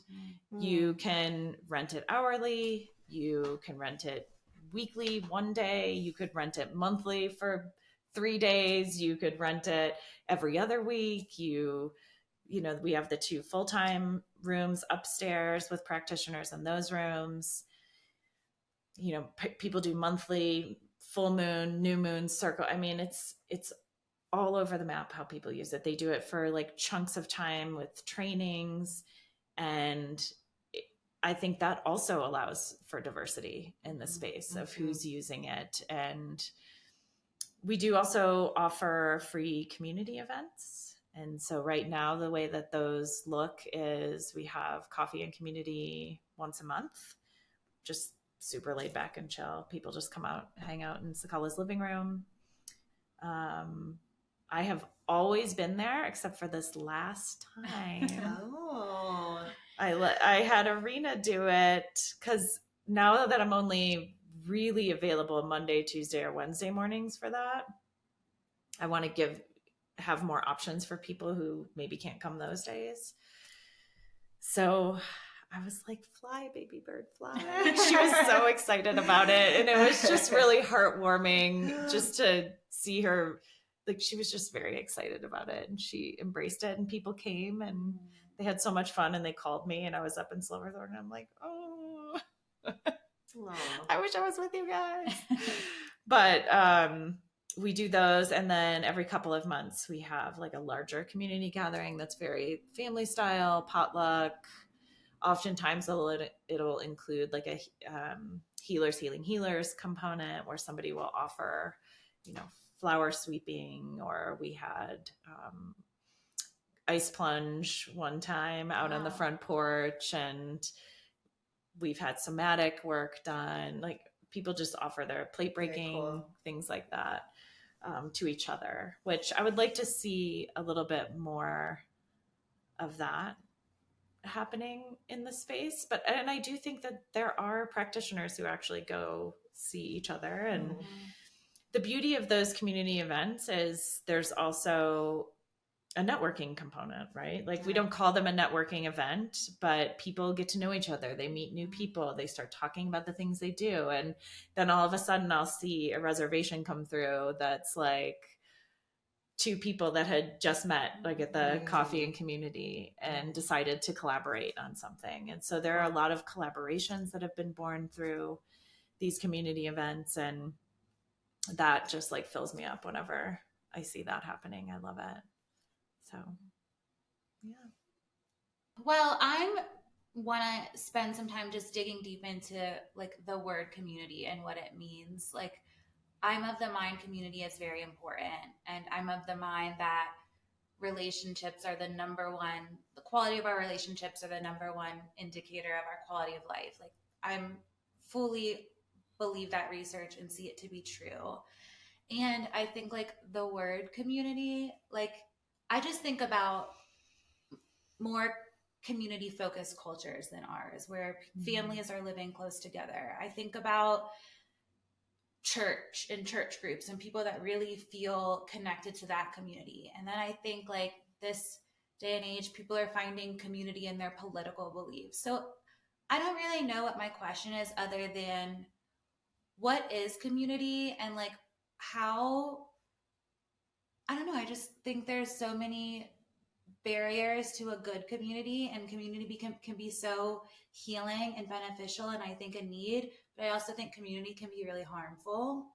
Speaker 1: You can rent it hourly. You can rent it weekly, 1 day. You could rent it monthly for 3 days. You could rent it every other week. We have the 2 full-time rooms upstairs with practitioners in those rooms. People do monthly, full moon, new moon, circle. I mean, it's all over the map how people use it. They do it for like chunks of time with trainings. And I think that also allows for diversity in the space of who's using it. And we do also offer free community events. And so right now, the way that those look is we have coffee and community once a month, just super laid back and chill. People just come out, hang out in Sakala's living room. I have always been there except for this last time. I had Arena do it because now that I'm only really available Monday, Tuesday, or Wednesday mornings for that, I want to have more options for people who maybe can't come those days. So I was like, fly, baby bird, fly. She was so excited about it. And it was just really heartwarming just to see her. Like, she was just very excited about it and she embraced it, and people came and they had so much fun, and they called me, and I was up in Silverthorne, and I'm like, oh, I wish I was with you guys. But we do those, and then every couple of months we have like a larger community gathering that's very family style, potluck. Oftentimes it'll include like a healers healing healers component where somebody will offer, flower sweeping, or we had ice plunge one time out on the front porch, and we've had somatic work done. Like people just offer their plate breaking, things like that, to each other, which I would like to see a little bit more of that happening in the space. And I do think that there are practitioners who actually go see each other. And the beauty of those community events is there's also a networking component, right? Like we don't call them a networking event, but people get to know each other. They meet new people. They start talking about the things they do. And then all of a sudden I'll see a reservation come through that's like two people that had just met like at the coffee and community and decided to collaborate on something. And so there are a lot of collaborations that have been born through these community events. And that just like fills me up whenever I see that happening. I love it. So, yeah.
Speaker 2: Well, I want to spend some time just digging deep into like the word community and what it means. Like, I'm of the mind community is very important. And I'm of the mind that relationships are the quality of our relationships are the number one indicator of our quality of life. Like, I'm fully believe that research and see it to be true. And I think like the word community, like, I just think about more community focused cultures than ours, where families are living close together. I think about church and church groups and people that really feel connected to that community. And then I think like this day and age, people are finding community in their political beliefs. So I don't really know what my question is other than what is community and like how, I don't know. I just think there's so many barriers to a good community, and community can be so healing and beneficial, and I think a need, but I also think community can be really harmful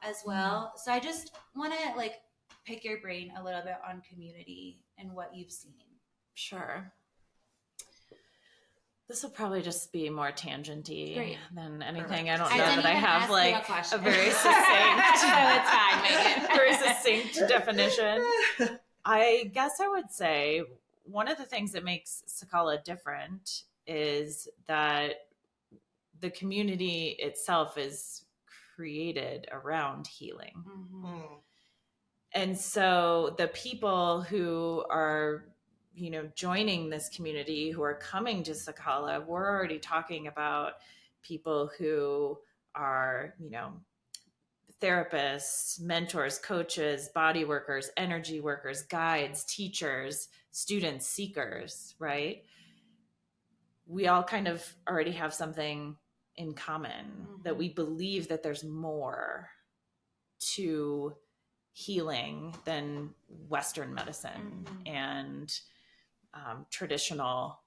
Speaker 2: as well. So I just want to like pick your brain a little bit on community and what you've seen.
Speaker 1: Sure. This will probably just be more tangenty than anything. I don't know that I have like a very succinct,
Speaker 2: so it's fine, Megan.
Speaker 1: very succinct definition. I guess I would say one of the things that makes Sakala different is that the community itself is created around healing. And so the people who are joining this community, who are coming to Sakala, we're already talking about people who are, therapists, mentors, coaches, body workers, energy workers, guides, teachers, students, seekers, right? We all kind of already have something in common, that we believe that there's more to healing than Western medicine and traditional,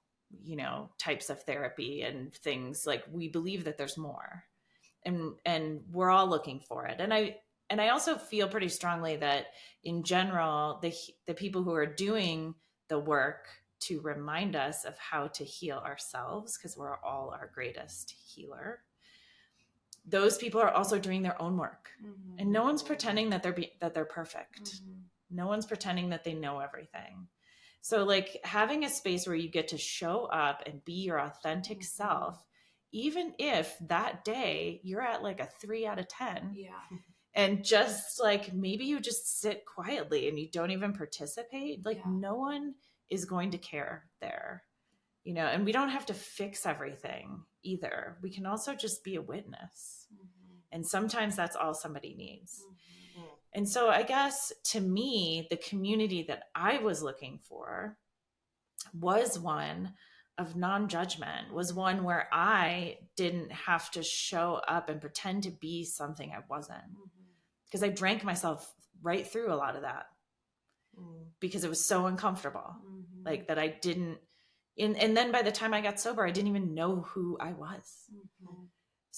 Speaker 1: types of therapy and things. Like, we believe that there's more, and we're all looking for it. And I also feel pretty strongly that in general, the people who are doing the work to remind us of how to heal ourselves, because we're all our greatest healer, those people are also doing their own work. And no one's pretending that they're perfect. No one's pretending that they know everything. So like having a space where you get to show up and be your authentic self, even if that day you're at like a 3 out of 10, and just like, maybe you just sit quietly and you don't even participate, like no one is going to care there, and we don't have to fix everything either. We can also just be a witness. And sometimes that's all somebody needs. And so I guess to me, the community that I was looking for was one of non-judgment, was one where I didn't have to show up and pretend to be something I wasn't. Because I drank myself right through a lot of that because it was so uncomfortable. Like that I didn't, and then by the time I got sober, I didn't even know who I was.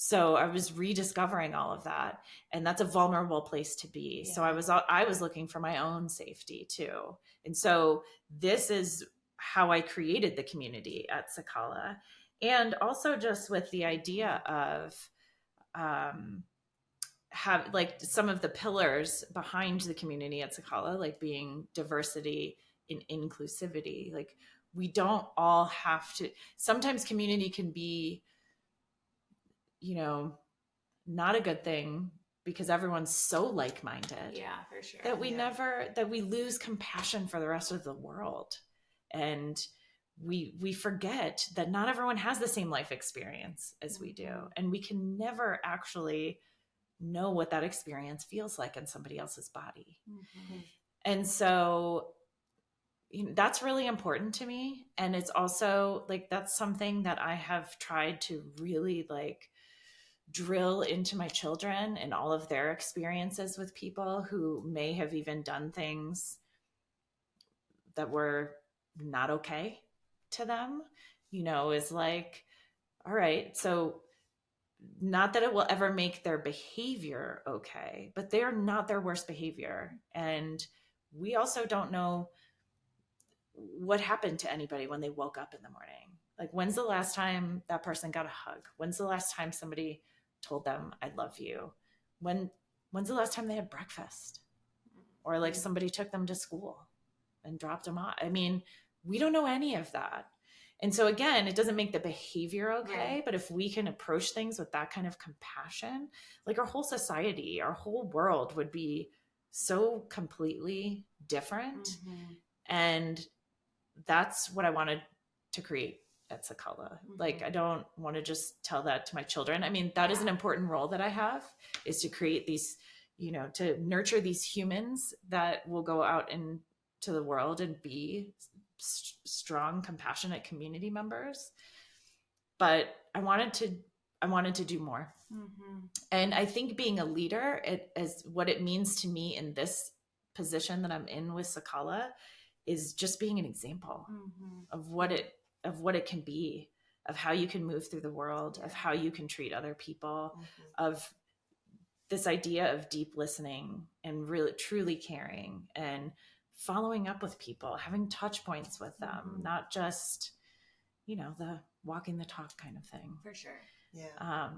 Speaker 1: So I was rediscovering all of that, and that's a vulnerable place to be.
Speaker 2: Yeah.
Speaker 1: So I was looking for my own safety too. And so this is how I created the community at Sakala. And also just with the idea of have like some of the pillars behind the community at Sakala, like being diversity and inclusivity. Like we don't all have to, sometimes community can be, you know, not a good thing because everyone's so like-minded.
Speaker 2: Yeah, for sure.
Speaker 1: That we never, that we lose compassion for the rest of the world. And we forget that not everyone has the same life experience as we do. And we can never actually know what that experience feels like in somebody else's body. And so that's really important to me. And it's also like, that's something that I have tried to really like drill into my children and all of their experiences with people who may have even done things that were not okay to them, you know, is like, all right, so not that it will ever make their behavior okay, but they're not their worst behavior. And we also don't know what happened to anybody when they woke up in the morning. Like, when's the last time that person got a hug? When's the last time somebody told them, I love you? When's the last time they had breakfast? Or like somebody took them to school and dropped them off. I mean, we don't know any of that. And so again, it doesn't make the behavior okay, right. But if we can approach things with that kind of compassion, like our whole society, our whole world would be so completely different. And that's what I wanted to create at Sakala. Like, I don't want to just tell that to my children. I mean, that is an important role that I have, is to create these, you know, to nurture these humans that will go out into the world and be strong, compassionate community members. But I wanted to do more. And I think being a leader, as what it means to me in this position that I'm in with Sakala, is just being an example of what it can be, of how you can move through the world, of how you can treat other people, of this idea of deep listening and really truly caring and following up with people, having touch points with them, not just, you know, the walking the talk kind of thing.
Speaker 2: For sure.
Speaker 3: Yeah.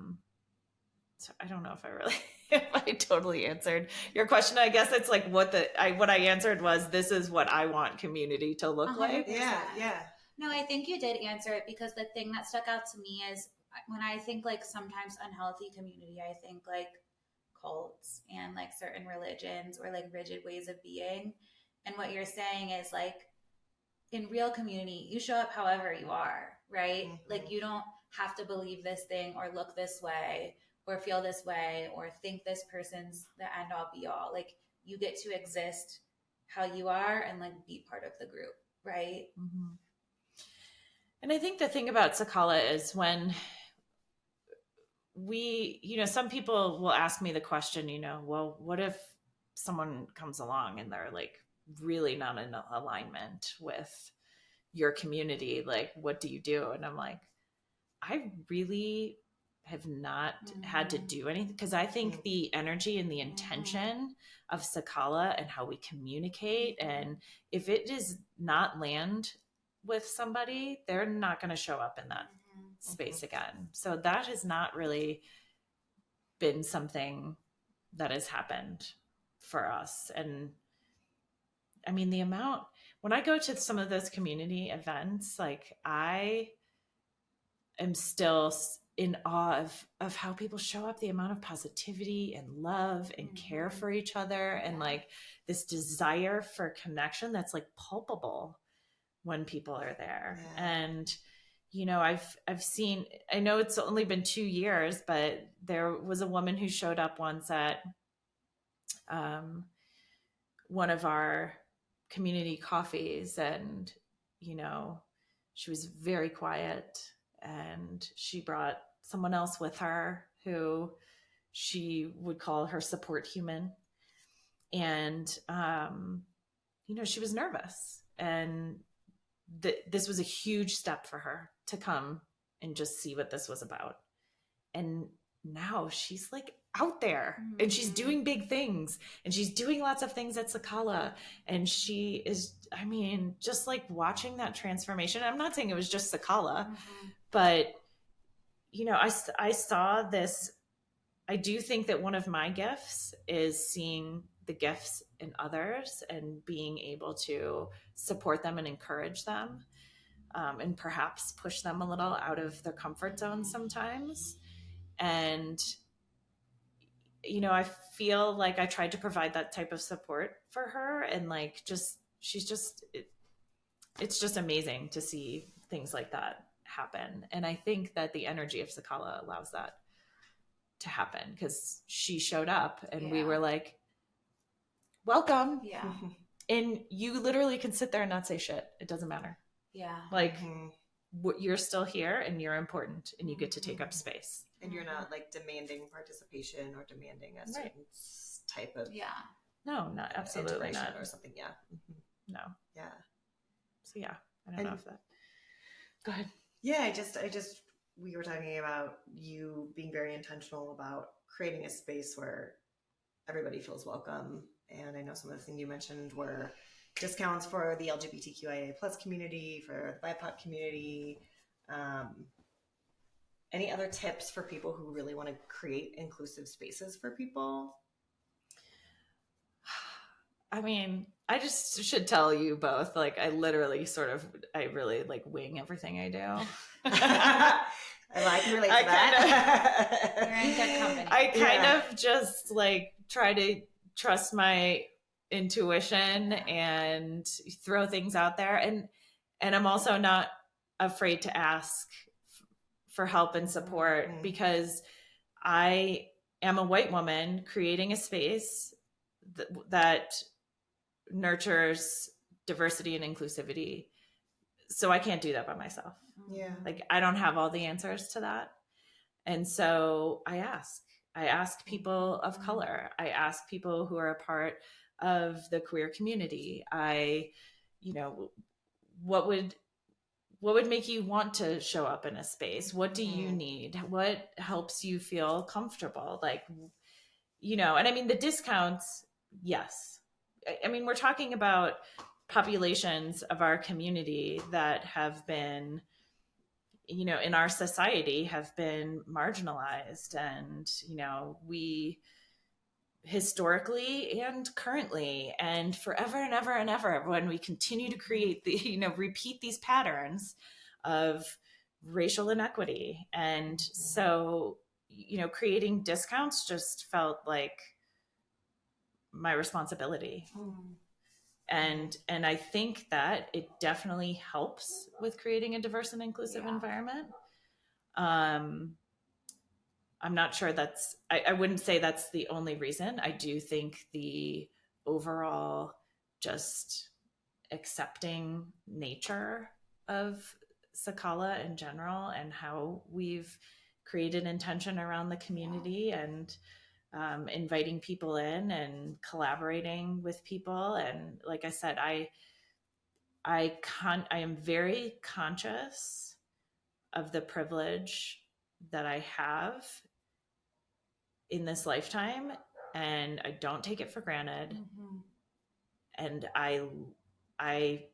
Speaker 1: So I don't know if I really, if I totally answered your question. I guess it's like what I answered was, this is what I want community to look
Speaker 2: 100%.
Speaker 1: like.
Speaker 3: Yeah.
Speaker 2: No, I think you did answer it, because the thing that stuck out to me is when I think like sometimes unhealthy community, I think like cults and like certain religions or like rigid ways of being. And what you're saying is like, in real community, you show up however you are, right? Like, you don't have to believe this thing or look this way or feel this way or think this person's the end all be all. Like, you get to exist how you are and like be part of the group, right?
Speaker 1: And I think the thing about Sakala is when we, you know, some people will ask me the question, you know, well, what if someone comes along and they're like really not in alignment with your community? Like, what do you do? And I'm like, I really have not had to do anything, because I think the energy and the intention of Sakala and how we communicate, and if it does not land with somebody, they're not going to show up in that space again. So that has not really been something that has happened for us. And I mean, the amount, when I go to some of those community events, like, I am still in awe of how people show up, the amount of positivity and love and care for each other, and like this desire for connection that's like palpable when people are there. And, you know, I've seen, I know it's only been 2 years, but there was a woman who showed up once at one of our community coffees, and, you know, she was very quiet, and she brought someone else with her who she would call her support human. And, you know, she was nervous, and this was a huge step for her to come and just see what this was about. And now she's like out there and she's doing big things and she's doing lots of things at Sakala. And she is, I mean, just like watching that transformation. I'm not saying it was just Sakala, but you know, I saw this. I do think that one of my gifts is seeing the gifts in others and being able to support them and encourage them, and perhaps push them a little out of their comfort zone sometimes. And, you know, I feel like I tried to provide that type of support for her, and like, it's just amazing to see things like that happen. And I think that the energy of Sakala allows that to happen, because she showed up and we were like, welcome.
Speaker 2: Yeah.
Speaker 1: And you literally can sit there and not say shit. It doesn't matter.
Speaker 2: Yeah.
Speaker 1: Like, you're still here and you're important and you get to take up space.
Speaker 3: And you're not like demanding participation or demanding a certain type of
Speaker 1: No, not absolutely not.
Speaker 3: or something. Yeah.
Speaker 1: No.
Speaker 3: Yeah.
Speaker 1: So yeah, I don't know if that. Go ahead.
Speaker 3: Yeah, I just we were talking about you being very intentional about creating a space where everybody feels welcome. And I know some of the things you mentioned were discounts for the LGBTQIA plus community, for the BIPOC community. Any other tips for people who really want to create inclusive spaces for people?
Speaker 1: I mean, I just should tell you both, like, I literally I really like wing everything I do.
Speaker 3: I can relate to that.
Speaker 2: You're in good company.
Speaker 1: I kind of just like try to trust my intuition and throw things out there. And I'm also not afraid to ask for help and support, because I am a white woman creating a space that nurtures diversity and inclusivity. So I can't do that by myself.
Speaker 3: Yeah.
Speaker 1: Like, I don't have all the answers to that. And so I ask people of color. I ask people who are a part of the queer community. What would make you want to show up in a space? What do you need? What helps you feel comfortable? Like, and I mean, the discounts, yes. I mean, we're talking about populations of our community that have been, in our society have been marginalized. And, we historically and currently and forever and ever and ever, when we continue to create repeat these patterns of racial inequity. And so, creating discounts just felt like my responsibility. And I think that it definitely helps with creating a diverse and inclusive environment. I'm not sure I wouldn't say that's the only reason. I do think the overall just accepting nature of Sakala in general, and how we've created intention around the community, and inviting people in and collaborating with people. And like I said, I am very conscious of the privilege that I have in this lifetime, and I don't take it for granted. And I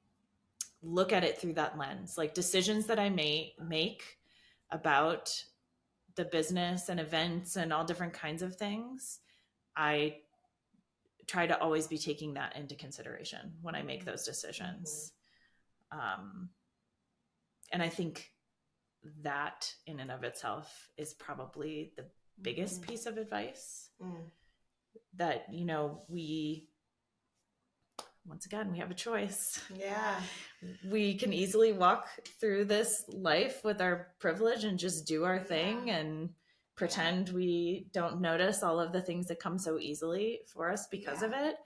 Speaker 1: look at it through that lens. Like, decisions that I make about the business and events and all different kinds of things, I try to always be taking that into consideration when I make those decisions. And I think that in and of itself is probably the biggest piece of advice that, once again, we have a choice.
Speaker 3: Yeah.
Speaker 1: We can easily walk through this life with our privilege and just do our thing and pretend we don't notice all of the things that come so easily for us because of it.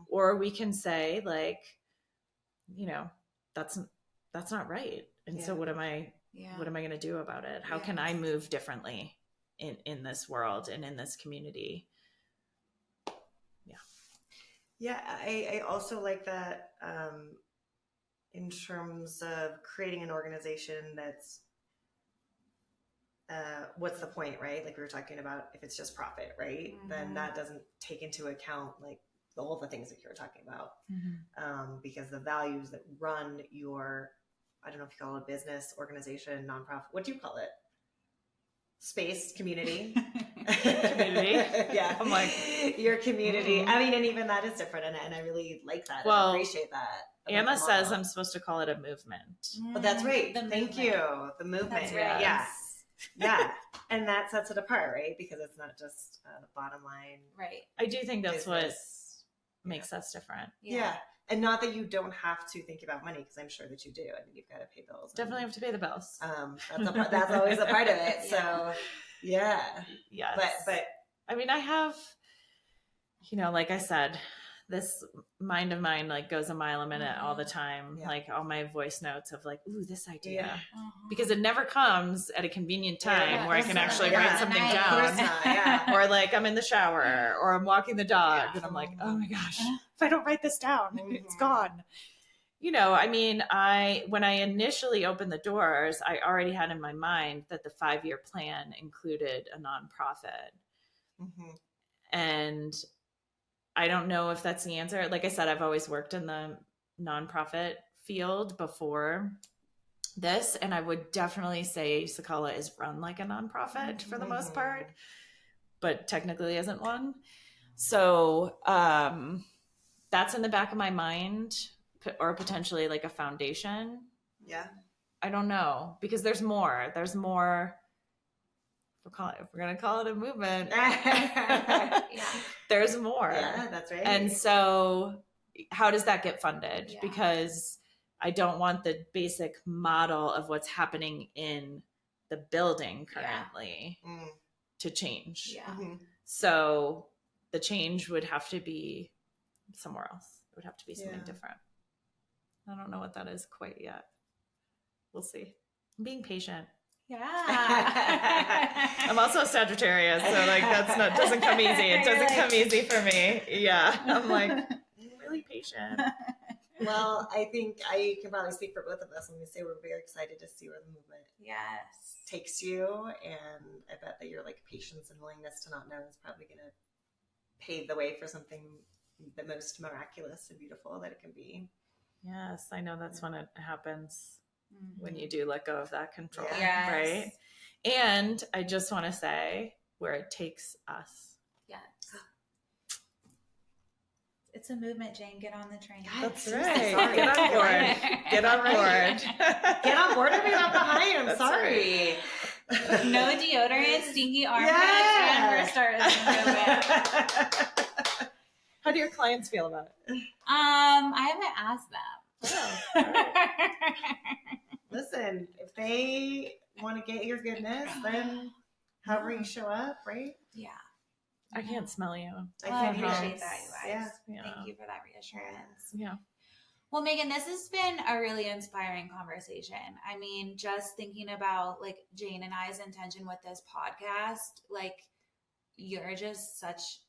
Speaker 1: Or we can say, like, that's not right. And so what am I going to do about it? How can I move differently in this world and in this community?
Speaker 3: Yeah, I also like that in terms of creating an organization that's what's the point, right? Like we were talking about, if it's just profit, right? Then that doesn't take into account like all the things that you were talking about. Because the values that run your, I don't know if you call it a business, organization, nonprofit, what do you call it? Space, community.
Speaker 1: Community.
Speaker 3: Yeah.
Speaker 1: I'm like,
Speaker 3: your community. I mean, and even that is different. And I really like that.
Speaker 1: Well,
Speaker 3: and appreciate that.
Speaker 1: Anna says I'm supposed to call it a movement.
Speaker 3: Oh, that's right. Thank you. The movement.
Speaker 2: That's right.
Speaker 3: Yeah. Yeah. And that sets it apart, right? Because it's not just the bottom line.
Speaker 2: Right.
Speaker 1: I do think that's what
Speaker 3: business.
Speaker 1: makes us different.
Speaker 3: Yeah. And not that you don't have to think about money, because I'm sure that you do. I mean, you've got to pay bills.
Speaker 1: Definitely have to pay the bills.
Speaker 3: That's always a part of it. So, yeah.
Speaker 1: Yes.
Speaker 3: But
Speaker 1: I mean, I have, like I said, this mind of mine like goes a mile a minute all the time.
Speaker 3: Yeah.
Speaker 1: Like all my voice notes of like, ooh, this idea.
Speaker 3: Yeah.
Speaker 1: Because it never comes at a convenient time where I can actually write something
Speaker 3: Of
Speaker 1: down.
Speaker 3: course not, yeah.
Speaker 1: Or like I'm in the shower or I'm walking the dog and I'm like, oh my gosh, if I don't write this down, it's gone. I mean, when I initially opened the doors, I already had in my mind that the 5-year plan included a nonprofit. And I don't know if that's the answer. Like I said, I've always worked in the nonprofit field before this, and I would definitely say Sakala is run like a nonprofit for the most part, but technically isn't one. So that's in the back of my mind, or potentially like a foundation.
Speaker 3: Yeah.
Speaker 1: I don't know, because there's more. There's more. If we're going to call it a movement, there's more.
Speaker 3: Yeah, that's right.
Speaker 1: And so how does that get funded?
Speaker 2: Yeah.
Speaker 1: Because I don't want the basic model of what's happening in the building currently to change.
Speaker 2: Yeah.
Speaker 1: So the change would have to be somewhere else. It would have to be something different. I don't know what that is quite yet. We'll see. I'm being patient.
Speaker 2: Yeah.
Speaker 1: I'm also a Sagittarius, so like doesn't come easy. It doesn't come easy for me. Yeah. I'm like really patient.
Speaker 3: Well, I think I can probably speak for both of us when we say we're very excited to see where the movement takes you. And I bet that your like patience and willingness to not know is probably going to pave the way for something the most miraculous and beautiful that it can be.
Speaker 1: Yes, I know that's when it happens. When you do let go of that control,
Speaker 2: Yes.
Speaker 1: right? And I just want to say where it takes us.
Speaker 2: Yes. It's a movement, Jane. Get on the train.
Speaker 1: That's
Speaker 3: I'm
Speaker 1: right.
Speaker 3: so sorry.
Speaker 1: Get on board. Get on board.
Speaker 3: Get on board or be left behind. I'm
Speaker 1: That's
Speaker 3: sorry.
Speaker 2: No deodorant, stinky armpits, and we're starting the movement.
Speaker 1: How do your clients feel about it?
Speaker 2: I haven't asked them.
Speaker 3: Listen, if they want to get your goodness, then however you show up, right?
Speaker 2: Yeah.
Speaker 1: I can't smell you.
Speaker 2: I
Speaker 3: can't
Speaker 2: appreciate
Speaker 3: help.
Speaker 2: that, you guys.
Speaker 3: Yeah.
Speaker 2: Thank you for that reassurance.
Speaker 1: Yeah.
Speaker 2: Well, Megan, this has been a really inspiring conversation. I mean, just thinking about like Jane and I's intention with this podcast, like you're just such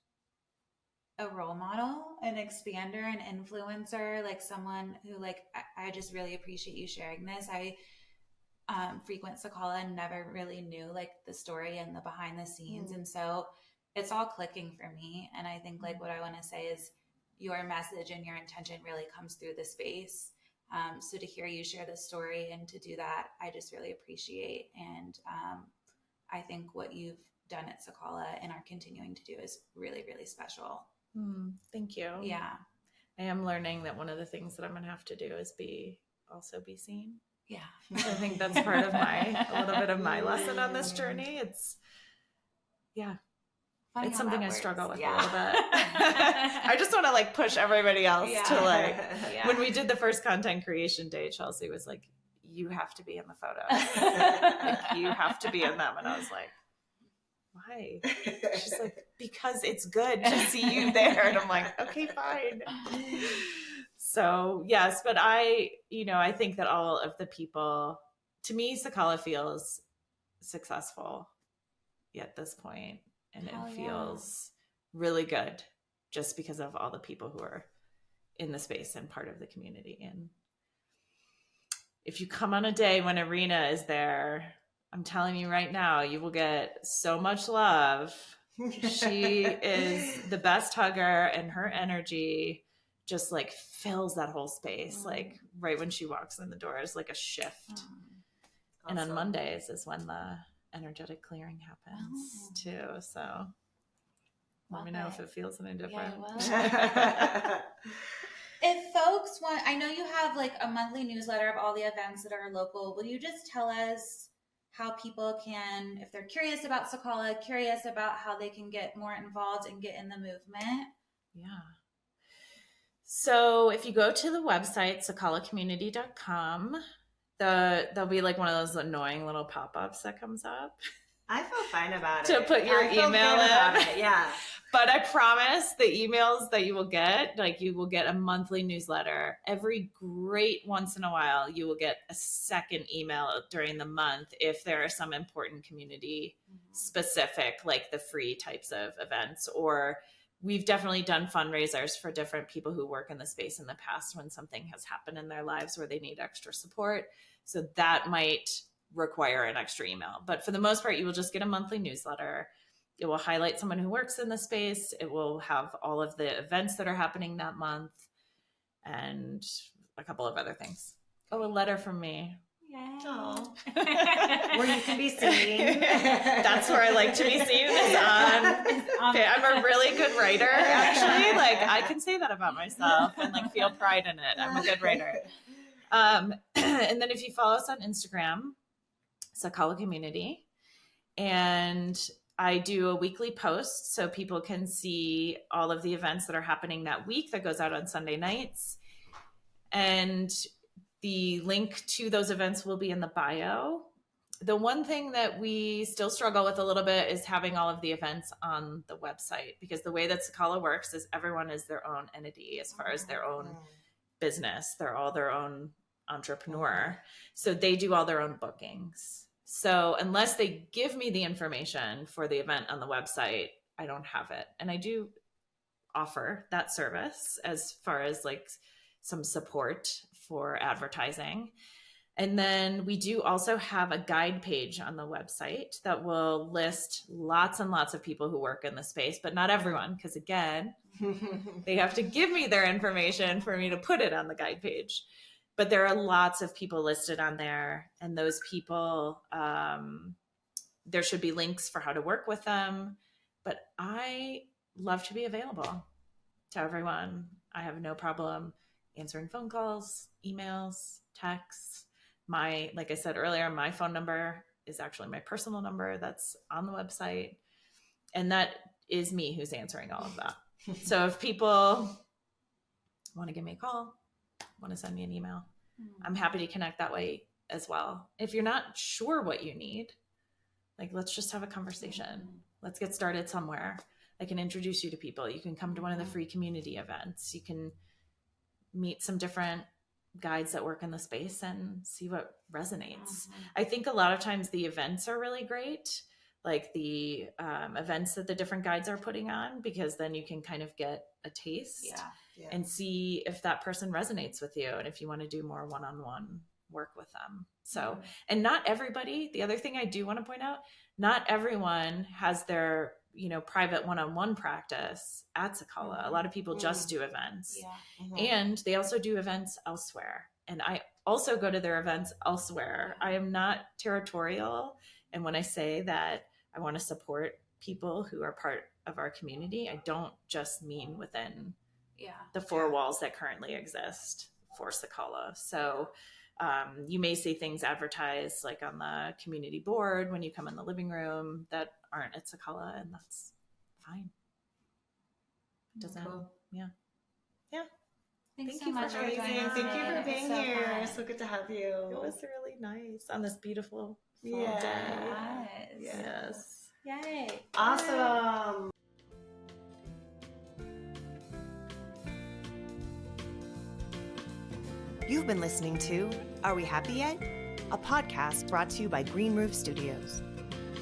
Speaker 2: a role model, an expander, an influencer, like someone who like, I just really appreciate you sharing this. I frequent Sakala and never really knew like the story and the behind the scenes. And so it's all clicking for me. And I think like what I want to say is your message and your intention really comes through the space. So to hear you share this story and to do that, I just really appreciate. And I think what you've done at Sakala and are continuing to do is really, really special.
Speaker 1: Thank you.
Speaker 2: Yeah.
Speaker 1: I am learning that one of the things that I'm going to have to do is also be seen.
Speaker 2: Yeah.
Speaker 1: I think that's part of a little bit of my lesson on this journey. It's
Speaker 2: Funny
Speaker 1: it's
Speaker 2: how
Speaker 1: something
Speaker 2: that
Speaker 1: I
Speaker 2: works.
Speaker 1: struggle with a
Speaker 2: Yeah.
Speaker 1: little bit. I just want to like push everybody else to like, when we did the first content creation day, Chelsea was like, you have to be in the photos. Like, you have to be in them. And I was like, why? She's like, because it's good to see you there. And I'm like, okay, fine. So yes, but I think that all of the people, to me, Sakala feels successful at this point, and it feels really good just because of all the people who are in the space and part of the community. And if you come on a day when Arena is there, I'm telling you right now, you will get so much love. She is the best hugger, and her energy just like fills that whole space. Like right when she walks in the door is like a shift. And on Mondays is when the energetic clearing happens too. So let me know if it feels any different.
Speaker 2: Yeah, if folks want, I know you have like a monthly newsletter of all the events that are local. Will you just tell us how people can, if they're curious about Sakala, curious about how they can get more involved and get in the movement?
Speaker 1: Yeah. So if you go to the website, sakalacommunity.com, there'll be like one of those annoying little pop-ups that comes up.
Speaker 3: I feel fine about
Speaker 1: to put your email in.
Speaker 3: Yeah.
Speaker 1: But I promise the emails that you will get, like you will get a monthly newsletter. Every great once in a while, you will get a second email during the month if there are some important community specific, like the free types of events. Or we've definitely done fundraisers for different people who work in the space in the past when something has happened in their lives where they need extra support. So that might require an extra email. But for the most part, you will just get a monthly newsletter. It will highlight someone who works in the space. It will have all of the events that are happening that month and a couple of other things. Oh, a letter from me.
Speaker 3: Oh. Where you can be seen.
Speaker 1: That's where I like to be seen is on. Okay, I'm a really good writer, actually. Like I can say that about myself and like feel pride in it. I'm a good writer. And then if you follow us on Instagram, Sakala Community, and I do a weekly post so people can see all of the events that are happening that week. That goes out on Sunday nights. And the link to those events will be in the bio. The one thing that we still struggle with a little bit is having all of the events on the website, because the way that Sakala works is everyone is their own entity as far as their own business. They're all their own entrepreneur. So they do all their own bookings. So unless they give me the information for the event on the website, I don't have it. And I do offer that service as far as like some support for advertising. And then we do also have a guide page on the website that will list lots and lots of people who work in the space, but not everyone, because again, they have to give me their information for me to put it on the guide page. But there are lots of people listed on there, and those people, there should be links for how to work with them. But I love to be available to everyone. I have no problem answering phone calls, emails, texts. Like I said earlier, my phone number is actually my personal number that's on the website. And that is me who's answering all of that. So if people want to give me a call, want to send me an email, I'm happy to connect that way as well. If you're not sure what you need, like, let's just have a conversation. Let's get started somewhere. I can introduce you to people. You can come to one of the free community events. You can meet some different guides that work in the space and see what resonates. I think a lot of times the events are really great, like the events that the different guides are putting on, because then you can kind of get a taste and see if that person resonates with you and if you want to do more one-on-one work with them. So, and not everybody, the other thing I do want to point out, not everyone has their, private one-on-one practice at Sakala. A lot of people just do events and they also do events elsewhere. And I also go to their events elsewhere. I am not territorial. And when I say that I want to support people who are part of our community, I don't just mean within the four walls that currently exist for Sakala. So you may see things advertised like on the community board when you come in the living room that aren't at Sakala, and that's fine. It doesn't.
Speaker 2: Cool.
Speaker 1: Yeah.
Speaker 2: Thanks so much for
Speaker 3: Amazing.
Speaker 2: joining us.
Speaker 3: Thank you for
Speaker 2: today.
Speaker 3: being
Speaker 2: It was so
Speaker 3: here.
Speaker 2: fun.
Speaker 3: So good to have you.
Speaker 1: It was really nice on this beautiful fall day.
Speaker 2: Yes.
Speaker 1: Yes.
Speaker 2: Yay.
Speaker 3: Awesome. You've been listening to Are We Happy Yet? A podcast brought to you by Green Roof Studios.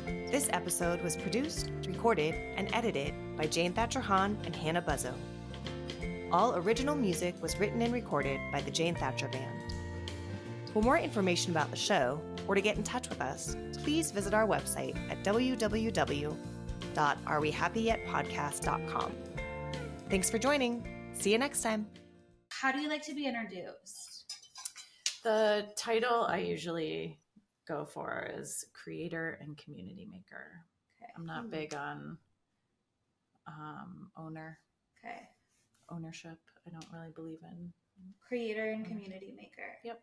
Speaker 3: This episode was produced, recorded, and edited by Jane Thatcher Hahn and Hannah Buzzo. All original music was written and recorded by the Jane Thatcher Band. For more information about the show, or to get in touch with us, please visit our website at www.arewehappyyetpodcast.com. Thanks for joining. See you next time.
Speaker 2: How do you like to be introduced?
Speaker 1: The title I usually go for is creator and community maker.
Speaker 2: Okay.
Speaker 1: I'm not big on
Speaker 2: Okay.
Speaker 1: ownership. I don't really believe in.
Speaker 2: Creator and community maker.
Speaker 1: Yep.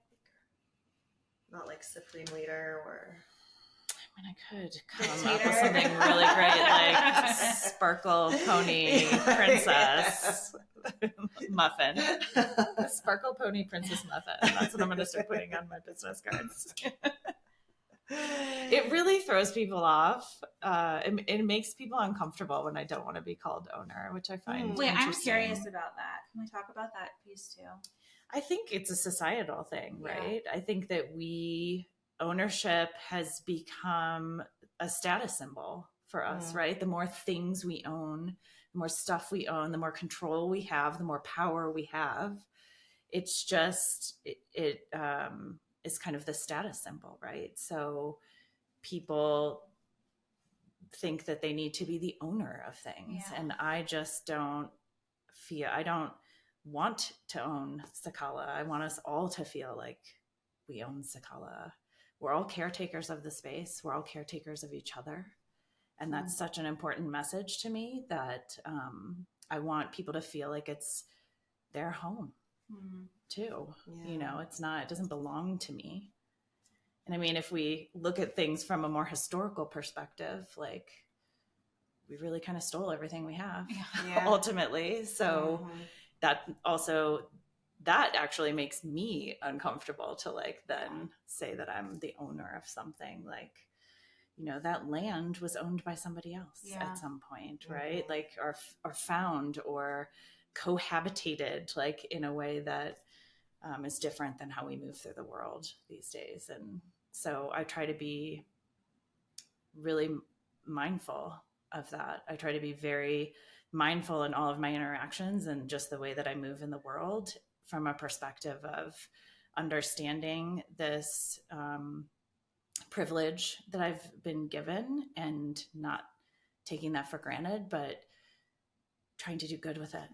Speaker 3: Not like supreme leader or...
Speaker 1: I mean, I could come up with
Speaker 2: Dictator.
Speaker 1: something really great like Sparkle Pony Princess Muffin. Sparkle Pony Princess Muffin. That's what I'm going to start putting on my business cards. It really throws people off. It makes people uncomfortable when I don't want to be called owner, which I find
Speaker 2: Wait, I'm
Speaker 1: interesting.
Speaker 2: curious about that. Can we talk about that piece too?
Speaker 1: I think it's a societal thing,
Speaker 2: Yeah.
Speaker 1: right? I think that ownership has become a status symbol for us, right? The more things we own, the more stuff we own, the more control we have, the more power we have. It's just, it is kind of the status symbol, right? So people think that they need to be the owner of things.
Speaker 2: Yeah.
Speaker 1: And I just I don't want to own Sakala. I want us all to feel like we own Sakala. We're all caretakers of the space. We're all caretakers of each other. And that's such an important message to me that I want people to feel like it's their home too.
Speaker 3: Yeah.
Speaker 1: It doesn't belong to me. And I mean, if we look at things from a more historical perspective, like we really kind of stole everything we have ultimately. So that actually makes me uncomfortable to then say that I'm the owner of something. Like, that land was owned by somebody else at some point, right? Like or found or cohabitated like in a way that is different than how we move through the world these days. And so I try to be really mindful of that. I try to be very mindful in all of my interactions and just the way that I move in the world from a perspective of understanding this privilege that I've been given and not taking that for granted, but trying to do good with it.